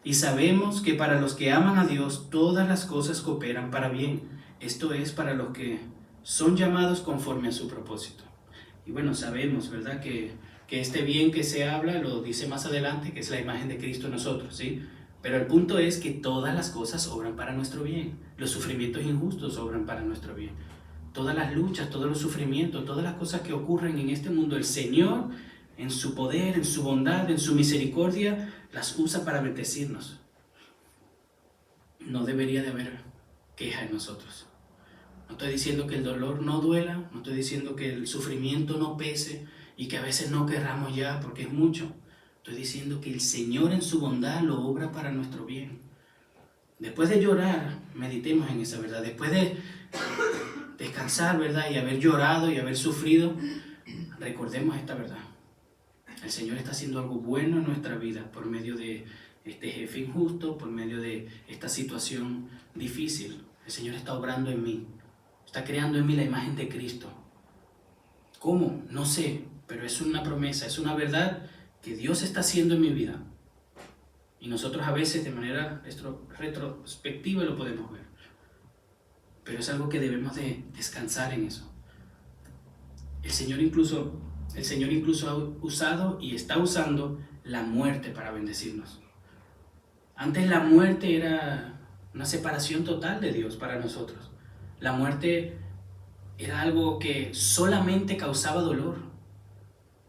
Y sabemos que para los que aman a Dios, todas las cosas cooperan para bien. Esto es para los que son llamados conforme a su propósito. Y bueno, sabemos, ¿verdad?, que este bien que se habla, lo dice más adelante, que es la imagen de Cristo en nosotros, ¿sí? Pero el punto es que todas las cosas obran para nuestro bien. Los sufrimientos injustos obran para nuestro bien. Todas las luchas, todos los sufrimientos, todas las cosas que ocurren en este mundo, el Señor, en su poder, en su bondad, en su misericordia, las usa para bendecirnos. No debería de haber queja en nosotros. No estoy diciendo que el dolor no duela, no estoy diciendo que el sufrimiento no pese y que a veces no querramos ya porque es mucho. Estoy diciendo que el Señor en su bondad lo obra para nuestro bien. Después de llorar, meditemos en esa verdad. Después de descansar, ¿verdad?, y haber llorado y haber sufrido, recordemos esta verdad. El Señor está haciendo algo bueno en nuestra vida por medio de este jefe injusto, por medio de esta situación difícil. El Señor está obrando en mí, está creando en mí la imagen de Cristo. ¿Cómo? No sé, pero es una promesa, es una verdad que Dios está haciendo en mi vida. Y nosotros a veces de manera retrospectiva lo podemos ver. Pero es algo que debemos de descansar en eso. El Señor incluso ha usado y está usando la muerte para bendecirnos. Antes la muerte era una separación total de Dios para nosotros. La muerte era algo que solamente causaba dolor.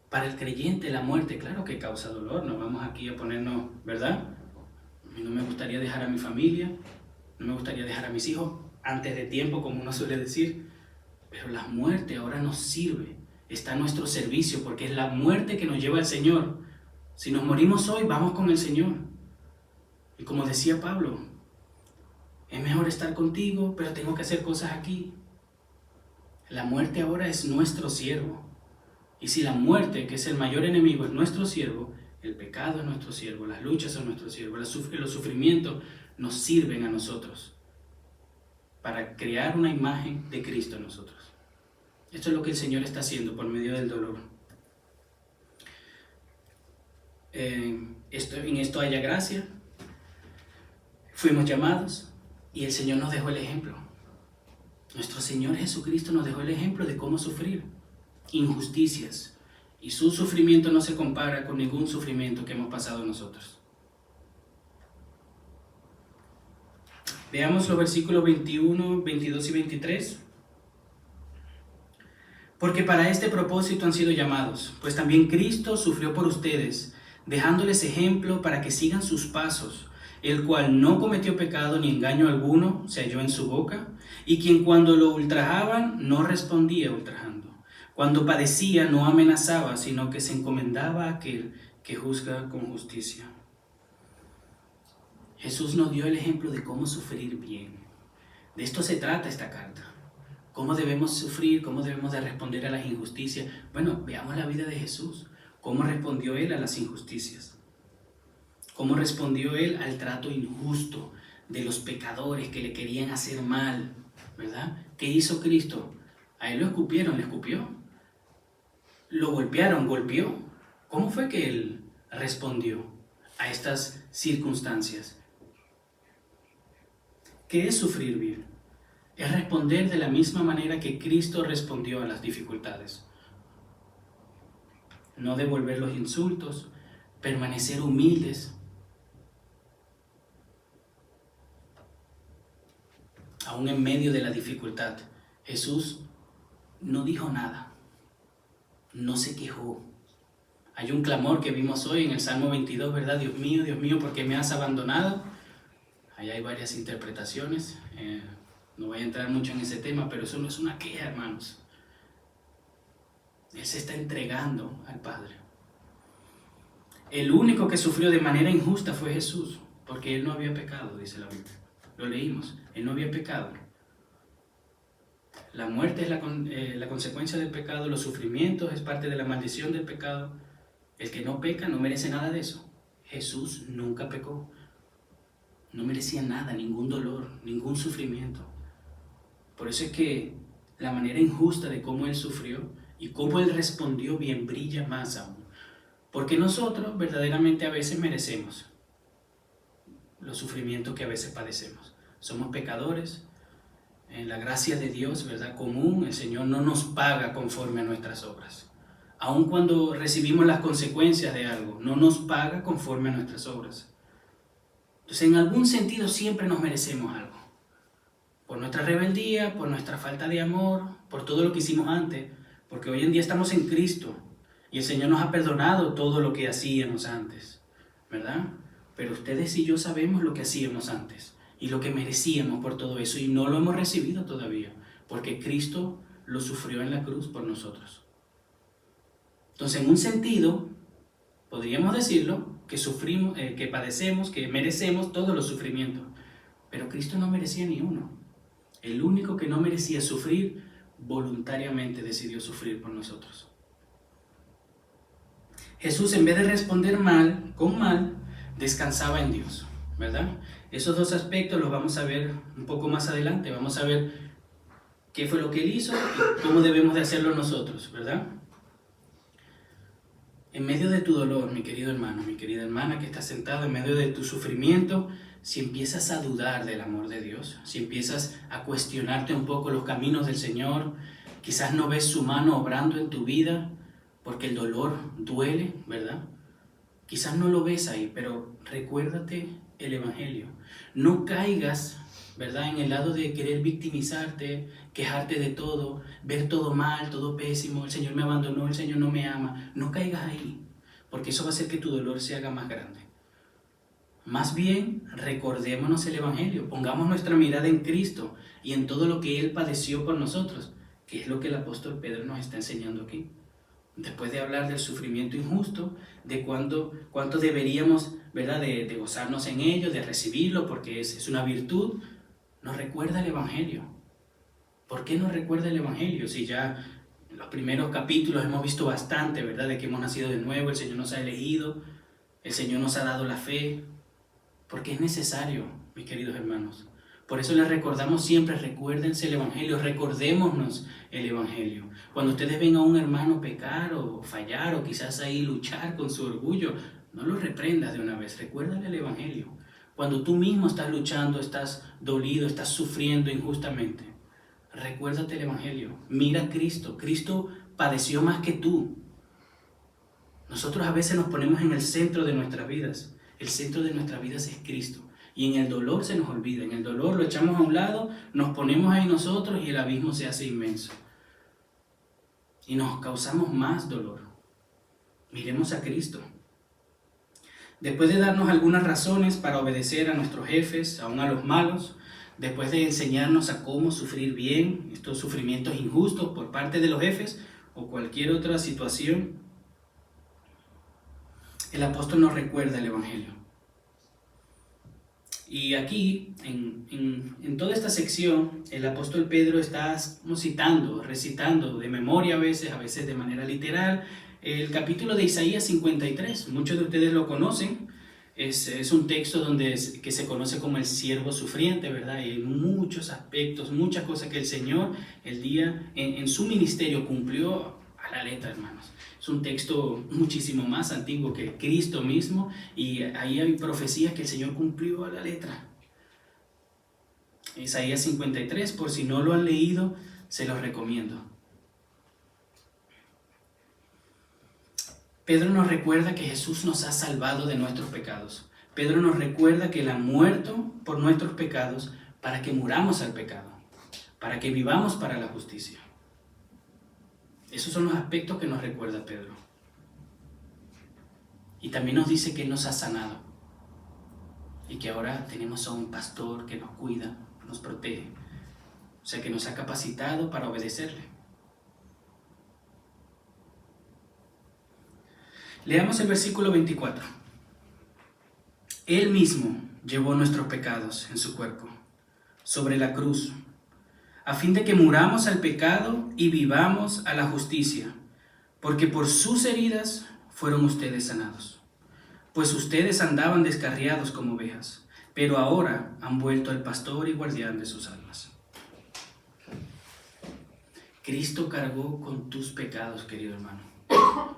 Para el creyente la muerte, claro que causa dolor, no vamos aquí a ponernos, ¿verdad? A mí no me gustaría dejar a mi familia, no me gustaría dejar a mis hijos antes de tiempo, como uno suele decir, pero la muerte ahora nos sirve, está a nuestro servicio, porque es la muerte que nos lleva al Señor. Si nos morimos hoy, vamos con el Señor. Y como decía Pablo, es mejor estar contigo, pero tengo que hacer cosas aquí. La muerte ahora es nuestro siervo. Y si la muerte, que es el mayor enemigo, es nuestro siervo, el pecado es nuestro siervo, las luchas son nuestro siervo, los sufrimientos nos sirven a nosotros para crear una imagen de Cristo en nosotros. Esto es lo que el Señor está haciendo por medio del dolor. En esto haya gracia. Fuimos llamados y el Señor nos dejó el ejemplo. Nuestro Señor Jesucristo nos dejó el ejemplo de cómo sufrir injusticias, y su sufrimiento no se compara con ningún sufrimiento que hemos pasado nosotros. Veamos los versículos 21, 22 y 23. Porque para este propósito han sido llamados, pues también Cristo sufrió por ustedes, dejándoles ejemplo para que sigan sus pasos, el cual no cometió pecado ni engaño alguno se halló en su boca, y quien cuando lo ultrajaban no respondía ultrajando. Cuando padecía no amenazaba, sino que se encomendaba a aquel que juzga con justicia. Jesús nos dio el ejemplo de cómo sufrir bien. De esto se trata esta carta. ¿Cómo debemos sufrir? ¿Cómo debemos de responder a las injusticias? Bueno, veamos la vida de Jesús. ¿Cómo respondió Él a las injusticias? ¿Cómo respondió Él al trato injusto de los pecadores que le querían hacer mal? ¿Verdad? ¿Qué hizo Cristo? A Él lo escupieron, le escupió. Lo golpearon, golpeó. ¿Cómo fue que Él respondió a estas circunstancias? ¿Qué es sufrir bien? Es responder de la misma manera que Cristo respondió a las dificultades. No devolver los insultos, permanecer humildes. Aún en medio de la dificultad, Jesús no dijo nada. No se quejó. Hay un clamor que vimos hoy en el Salmo 22, ¿verdad? Dios mío, ¿por qué me has abandonado? Ahí hay varias interpretaciones. No voy a entrar mucho en ese tema, pero eso no es una queja, hermanos. Él se está entregando al Padre. El único que sufrió de manera injusta fue Jesús, porque Él no había pecado, dice la Biblia. Lo leímos. Él no había pecado. La muerte es la consecuencia del pecado, los sufrimientos es parte de la maldición del pecado. El que no peca no merece nada de eso. Jesús nunca pecó. No merecía nada, ningún dolor, ningún sufrimiento. Por eso es que la manera injusta de cómo Él sufrió y cómo Él respondió bien brilla más aún. Porque nosotros verdaderamente a veces merecemos. los sufrimientos que a veces padecemos. Somos pecadores, en la gracia de Dios, ¿verdad?, común, el Señor no nos paga conforme a nuestras obras. Aun cuando recibimos las consecuencias de algo, no nos paga conforme a nuestras obras. Entonces, en algún sentido siempre nos merecemos algo. Por nuestra rebeldía, por nuestra falta de amor, por todo lo que hicimos antes, porque hoy en día estamos en Cristo y el Señor nos ha perdonado todo lo que hacíamos antes, ¿verdad? Pero ustedes y yo sabemos lo que hacíamos antes y lo que merecíamos por todo eso, y no lo hemos recibido todavía, porque Cristo lo sufrió en la cruz por nosotros. Entonces, en un sentido, podríamos decirlo, que sufrimos, que padecemos, que merecemos todos los sufrimientos, pero Cristo no merecía ni uno. El único que no merecía sufrir, voluntariamente decidió sufrir por nosotros. Jesús, en vez de responder mal, con mal, descansaba en Dios, ¿verdad? Esos dos aspectos los vamos a ver un poco más adelante. Vamos a ver qué fue lo que Él hizo y cómo debemos de hacerlo nosotros, ¿verdad? En medio de tu dolor, mi querido hermano, mi querida hermana que estás sentado, en medio de tu sufrimiento, si empiezas a dudar del amor de Dios, si empiezas a cuestionarte un poco los caminos del Señor, quizás no ves su mano obrando en tu vida, porque el dolor duele, ¿verdad? Quizás no lo ves ahí, pero recuérdate el Evangelio. No caigas, ¿verdad?, en el lado de querer victimizarte, quejarte de todo, ver todo mal, todo pésimo, el Señor me abandonó, el Señor no me ama. No caigas ahí, porque eso va a hacer que tu dolor se haga más grande. Más bien, recordémonos el Evangelio, pongamos nuestra mirada en Cristo y en todo lo que Él padeció por nosotros, que es lo que el apóstol Pedro nos está enseñando aquí. Después de hablar del sufrimiento injusto, de cuánto deberíamos, ¿verdad?, de gozarnos en ello, de recibirlo, porque es una virtud, nos recuerda el Evangelio. ¿Por qué nos recuerda el Evangelio? Si ya en los primeros capítulos hemos visto bastante, ¿verdad?, de que hemos nacido de nuevo, el Señor nos ha elegido, el Señor nos ha dado la fe, porque es necesario, mis queridos hermanos. Por eso les recordamos siempre, recuérdense el Evangelio, recordémonos el Evangelio. Cuando ustedes ven a un hermano pecar o fallar o quizás ahí luchar con su orgullo, no lo reprendas de una vez, recuérdale el Evangelio. Cuando tú mismo estás luchando, estás dolido, estás sufriendo injustamente, recuérdate el Evangelio. Mira a Cristo, Cristo padeció más que tú. Nosotros a veces nos ponemos en el centro de nuestras vidas. El centro de nuestras vidas es Cristo. Y en el dolor se nos olvida, en el dolor lo echamos a un lado, nos ponemos ahí nosotros y el abismo se hace inmenso. Y nos causamos más dolor. Miremos a Cristo. Después de darnos algunas razones para obedecer a nuestros jefes, aún a los malos, después de enseñarnos a cómo sufrir bien estos sufrimientos injustos por parte de los jefes o cualquier otra situación, el apóstol nos recuerda el Evangelio. Y aquí, en toda esta sección, el apóstol Pedro está citando, recitando de memoria a veces de manera literal, el capítulo de Isaías 53. Muchos de ustedes lo conocen. Es un texto que se conoce como el siervo sufriente, ¿verdad? Y hay muchos aspectos, muchas cosas que el Señor en su ministerio cumplió a la letra, hermanos. Es un texto muchísimo más antiguo que Cristo mismo, y ahí hay profecías que el Señor cumplió a la letra. Isaías 53, por si no lo han leído, se los recomiendo. Pedro nos recuerda que Jesús nos ha salvado de nuestros pecados. Pedro nos recuerda que Él ha muerto por nuestros pecados para que muramos al pecado, para que vivamos para la justicia. Esos son los aspectos que nos recuerda Pedro. Y también nos dice que Él nos ha sanado y que ahora tenemos a un pastor que nos cuida, nos protege, o sea que nos ha capacitado para obedecerle. Leamos el versículo 24. Él mismo llevó nuestros pecados en su cuerpo, sobre la cruz, a fin de que muramos al pecado y vivamos a la justicia, porque por sus heridas fueron ustedes sanados. Pues ustedes andaban descarriados como ovejas, pero ahora han vuelto al pastor y guardián de sus almas. Cristo cargó con tus pecados, querido hermano.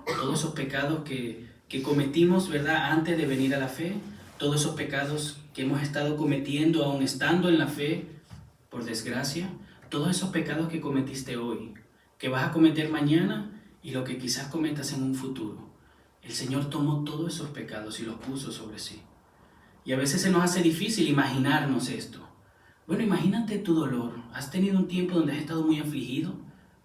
Todos esos pecados que cometimos, ¿verdad?, antes de venir a la fe, todos esos pecados que hemos estado cometiendo aún estando en la fe, por desgracia, todos esos pecados que cometiste hoy, que vas a cometer mañana y lo que quizás cometas en un futuro. El Señor tomó todos esos pecados y los puso sobre sí. Y a veces se nos hace difícil imaginarnos esto. Bueno, imagínate tu dolor. ¿Has tenido un tiempo donde has estado muy afligido?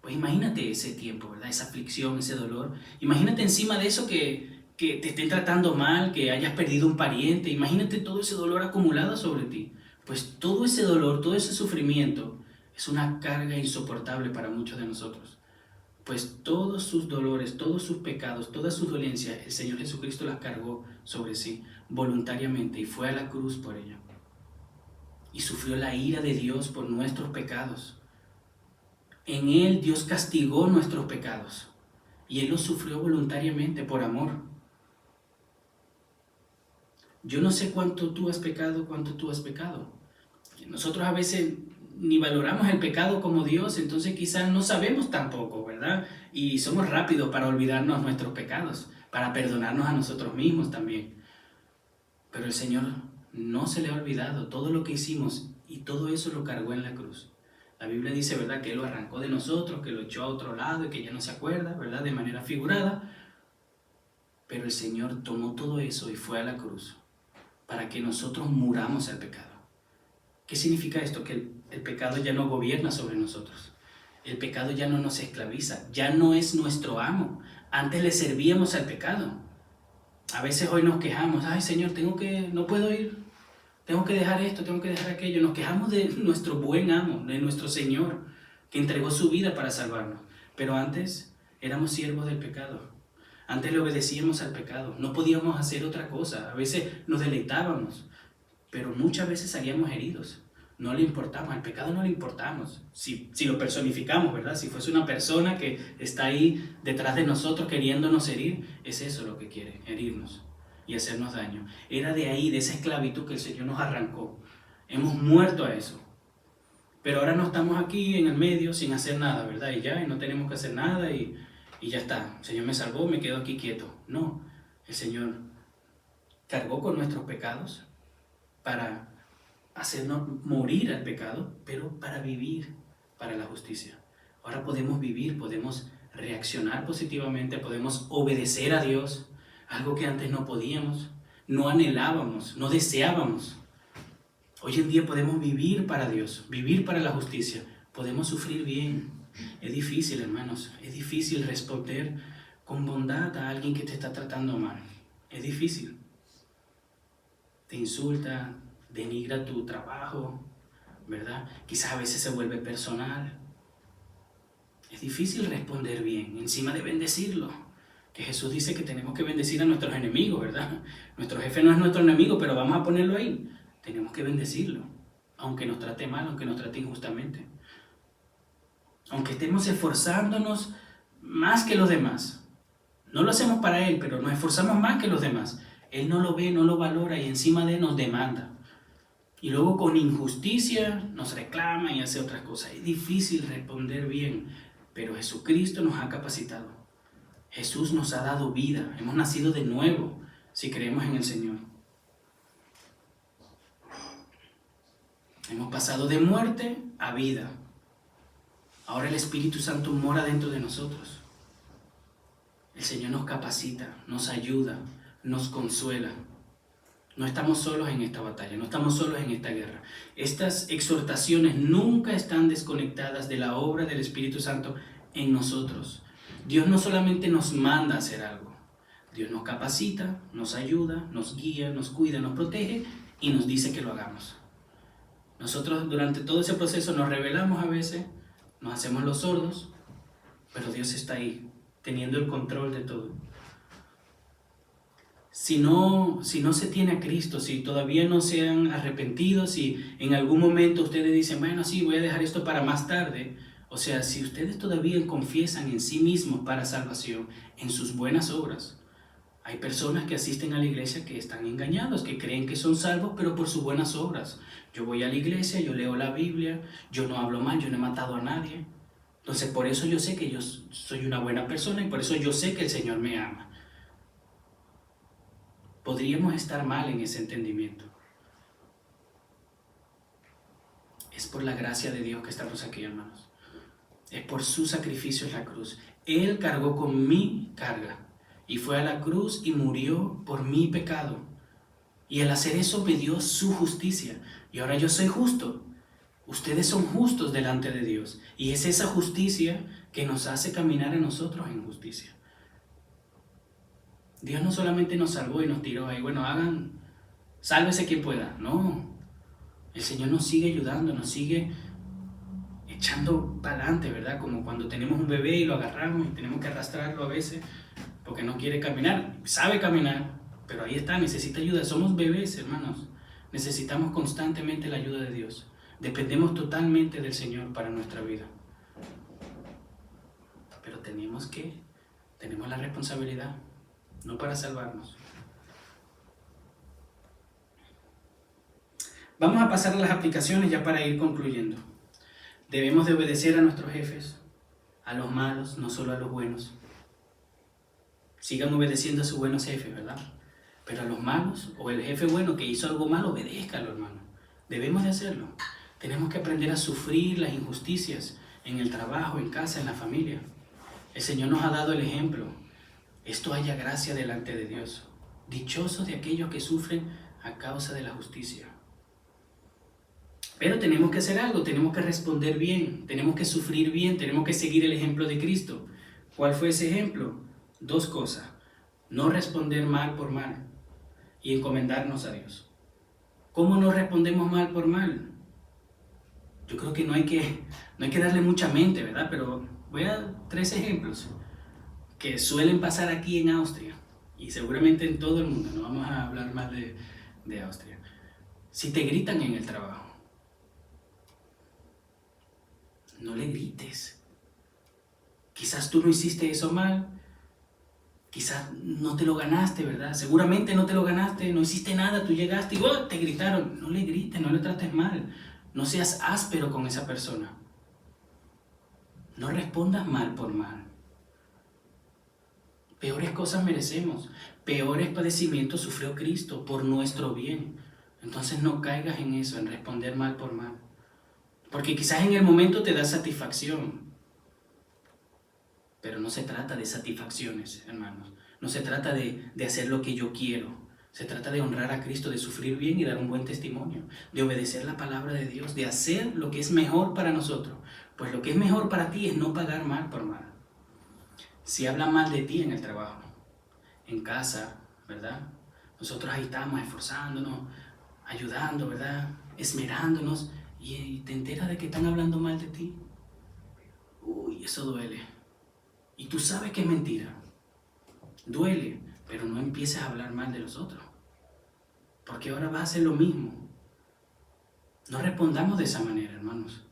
Pues imagínate ese tiempo, ¿verdad? Esa aflicción, ese dolor. Imagínate encima de eso que te estén tratando mal, que hayas perdido un pariente. Imagínate todo ese dolor acumulado sobre ti. Pues todo ese dolor, todo ese sufrimiento es una carga insoportable para muchos de nosotros. Pues todos sus dolores, todos sus pecados, todas sus dolencias, el Señor Jesucristo las cargó sobre sí voluntariamente y fue a la cruz por ello. Y sufrió la ira de Dios por nuestros pecados. En Él Dios castigó nuestros pecados y Él los sufrió voluntariamente por amor. Yo no sé cuánto tú has pecado, Nosotros a veces ni valoramos el pecado como Dios, entonces quizás no sabemos tampoco, ¿verdad? Y somos rápidos para olvidarnos nuestros pecados, para perdonarnos a nosotros mismos también. Pero el Señor no se le ha olvidado todo lo que hicimos y todo eso lo cargó en la cruz. La Biblia dice, ¿verdad?, que Él lo arrancó de nosotros, que lo echó a otro lado y que ya no se acuerda, ¿verdad?, de manera figurada. Pero el Señor tomó todo eso y fue a la cruz para que nosotros muramos al pecado. ¿Qué significa esto? Que el pecado ya no gobierna sobre nosotros. El pecado ya no nos esclaviza, ya no es nuestro amo. Antes le servíamos al pecado. A veces hoy nos quejamos, ay Señor, no puedo ir, tengo que dejar esto, tengo que dejar aquello. Nos quejamos de nuestro buen amo, de nuestro Señor, que entregó su vida para salvarnos. Pero antes éramos siervos del pecado. Antes le obedecíamos al pecado. No podíamos hacer otra cosa. A veces nos deleitábamos, pero muchas veces salíamos heridos. No le importamos, al pecado no le importamos. Si lo personificamos, ¿verdad? Si fuese una persona que está ahí detrás de nosotros queriéndonos herir, es eso lo que quiere, herirnos y hacernos daño. Era de ahí, de esa esclavitud que el Señor nos arrancó. Hemos muerto a eso. Pero ahora no estamos aquí en el medio sin hacer nada, ¿verdad? Y no tenemos que hacer nada y ya está. El Señor me salvó, me quedo aquí quieto. No, el Señor cargó con nuestros pecados para hacernos morir al pecado, pero para vivir para la justicia. Ahora podemos vivir, podemos reaccionar positivamente, podemos obedecer a Dios, algo que antes no podíamos, no anhelábamos, no deseábamos. Hoy en día podemos vivir para Dios, vivir para la justicia, podemos sufrir bien. Es difícil, hermanos, es difícil responder con bondad a alguien que te está tratando mal. Es difícil. Te insulta, denigra tu trabajo, ¿verdad? Quizás a veces se vuelve personal. Es difícil responder bien, encima de bendecirlo. Que Jesús dice que tenemos que bendecir a nuestros enemigos, ¿verdad? Nuestro jefe no es nuestro enemigo, pero vamos a ponerlo ahí. Tenemos que bendecirlo, aunque nos trate mal, aunque nos trate injustamente. Aunque estemos esforzándonos más que los demás. No lo hacemos para Él, pero nos esforzamos más que los demás. Él no lo ve, no lo valora y encima de Él nos demanda. Y luego con injusticia nos reclama y hace otras cosas. Es difícil responder bien, pero Jesucristo nos ha capacitado. Jesús nos ha dado vida. Hemos nacido de nuevo si creemos en el Señor. Hemos pasado de muerte a vida. Ahora el Espíritu Santo mora dentro de nosotros. El Señor nos capacita, nos ayuda, nos consuela. No estamos solos en esta batalla, no estamos solos en esta guerra. Estas exhortaciones nunca están desconectadas de la obra del Espíritu Santo en nosotros. Dios no solamente nos manda a hacer algo. Dios nos capacita, nos ayuda, nos guía, nos cuida, nos protege y nos dice que lo hagamos. Nosotros durante todo ese proceso nos rebelamos a veces, nos hacemos los sordos, pero Dios está ahí, teniendo el control de todo. Si no se tiene a Cristo, si todavía no se han arrepentido, si en algún momento ustedes dicen, bueno, sí, voy a dejar esto para más tarde. O sea, si ustedes todavía confiesan en sí mismos para salvación, en sus buenas obras. Hay personas que asisten a la iglesia que están engañados, que creen que son salvos, pero por sus buenas obras. Yo voy a la iglesia, yo leo la Biblia, yo no hablo mal, yo no he matado a nadie. Entonces, por eso yo sé que yo soy una buena persona y por eso yo sé que el Señor me ama. podríamos estar mal en ese entendimiento. Es por la gracia de Dios que estamos aquí, hermanos. Es por su sacrificio en la cruz. Él cargó con mi carga y fue a la cruz y murió por mi pecado. Y al hacer eso me dio su justicia. Y ahora yo soy justo. Ustedes son justos delante de Dios. Y es esa justicia que nos hace caminar a nosotros en justicia. Dios no solamente nos salvó y nos tiró ahí, bueno, sálvese quien pueda. No, el Señor nos sigue ayudando, nos sigue echando para adelante, ¿verdad? Como cuando tenemos un bebé y lo agarramos y tenemos que arrastrarlo a veces porque no quiere caminar, sabe caminar, pero ahí está, necesita ayuda. Somos bebés, hermanos, necesitamos constantemente la ayuda de Dios. Dependemos totalmente del Señor para nuestra vida. Pero tenemos la responsabilidad, no para salvarnos. Vamos a pasar a las aplicaciones ya para ir concluyendo. Debemos de obedecer a nuestros jefes, a los malos, no solo a los buenos. Sigan obedeciendo a sus buenos jefes, ¿verdad? Pero a los malos, o el jefe bueno que hizo algo malo, obedézcalo, hermano. Debemos de hacerlo. Tenemos que aprender a sufrir las injusticias en el trabajo, en casa, en la familia. El Señor nos ha dado el ejemplo. Esto haya gracia delante de Dios. Dichosos de aquellos que sufren a causa de la justicia. Pero tenemos que hacer algo, tenemos que responder bien, tenemos que sufrir bien, tenemos que seguir el ejemplo de Cristo. ¿Cuál fue ese ejemplo? 2 cosas. No responder mal por mal y encomendarnos a Dios. ¿Cómo no respondemos mal por mal? Yo creo que no hay que darle mucha mente, ¿verdad? Pero voy a dar 3 ejemplos que suelen pasar aquí en Austria y seguramente en todo el mundo. No vamos a hablar más de Austria. Si te gritan en el trabajo, no le grites. Quizás tú no hiciste eso mal, quizás no te lo ganaste, ¿verdad? Seguramente no te lo ganaste, no hiciste nada, tú llegaste y te gritaron. No le grites, no le trates mal, no seas áspero con esa persona. No respondas mal por mal. Peores cosas merecemos, peores padecimientos sufrió Cristo por nuestro bien. Entonces no caigas en eso, en responder mal por mal. Porque quizás en el momento te da satisfacción, pero no se trata de satisfacciones, hermanos. No se trata de hacer lo que yo quiero. Se trata de honrar a Cristo, de sufrir bien y dar un buen testimonio, de obedecer la palabra de Dios, de hacer lo que es mejor para nosotros. Pues lo que es mejor para ti es no pagar mal por mal. Si hablan mal de ti en el trabajo, en casa, ¿verdad? Nosotros ahí estamos esforzándonos, ayudando, ¿verdad? Esmerándonos. Y te enteras de que están hablando mal de ti. Uy, eso duele. Y tú sabes que es mentira. Duele, pero no empieces a hablar mal de los otros. Porque ahora vas a hacer lo mismo. No respondamos de esa manera, hermanos.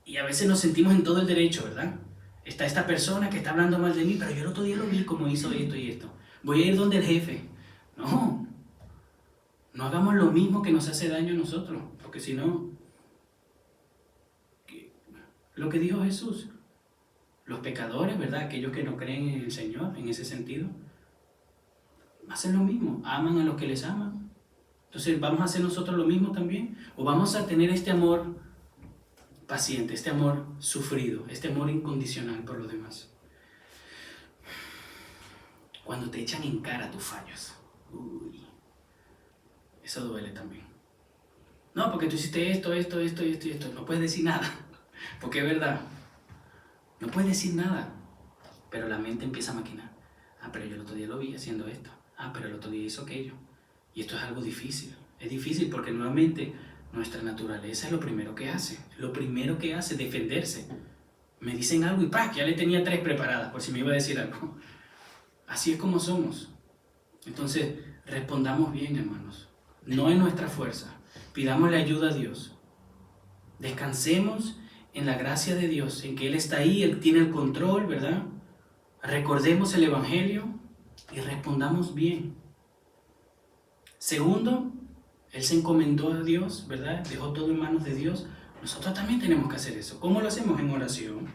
Y a veces nos sentimos en todo el derecho, ¿verdad? Está esta persona que está hablando mal de mí, pero yo el otro día lo vi como hizo esto y esto. Voy a ir donde el jefe. No hagamos lo mismo que nos hace daño a nosotros, porque si no, lo que dijo Jesús, los pecadores, ¿verdad? Aquellos que no creen en el Señor, en ese sentido, hacen lo mismo, aman a los que les aman. Entonces, ¿vamos a hacer nosotros lo mismo también? ¿O vamos a tener este amor paciente, este amor sufrido, este amor incondicional por los demás? Cuando te echan en cara tus fallos, eso duele también. No, porque tú hiciste esto, no puedes decir nada, porque es verdad, no puedes decir nada, pero la mente empieza a maquinar. Pero yo el otro día lo vi haciendo esto, pero el otro día hizo aquello, y esto es algo difícil. Es difícil porque nuevamente nuestra naturaleza es lo primero que hace defenderse. Me dicen algo y ya le tenía 3 preparadas por si me iba a decir algo. Así es como somos. Entonces, respondamos bien, hermanos. No en nuestra fuerza. Pidámosle ayuda a Dios. Descansemos en la gracia de Dios, en que Él está ahí, Él tiene el control, ¿verdad? Recordemos el Evangelio y respondamos bien. Segundo, Él se encomendó a Dios, ¿verdad? Dejó todo en manos de Dios. Nosotros también tenemos que hacer eso. ¿Cómo lo hacemos? En oración.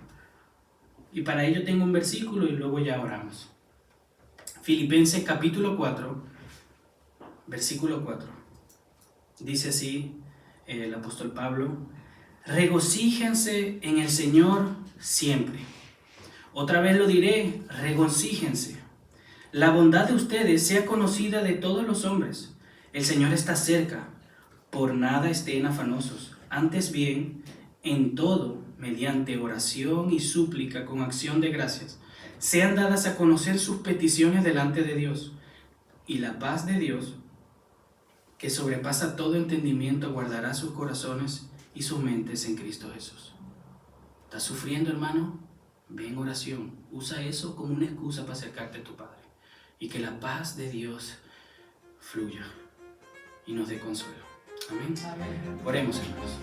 Y para ello tengo un versículo y luego ya oramos. Filipenses capítulo 4, versículo 4. Dice así el apóstol Pablo: regocíjense en el Señor siempre. Otra vez lo diré, regocíjense. La bondad de ustedes sea conocida de todos los hombres. El Señor está cerca. Por nada estén afanosos. Antes bien, en todo, mediante oración y súplica con acción de gracias, sean dadas a conocer sus peticiones delante de Dios. Y la paz de Dios, que sobrepasa todo entendimiento, guardará sus corazones y sus mentes en Cristo Jesús. ¿Estás sufriendo, hermano? Ve en oración. Usa eso como una excusa para acercarte a tu Padre. Y que la paz de Dios fluya y nos dé consuelo. Amén. Amén. Oremos, hermanos.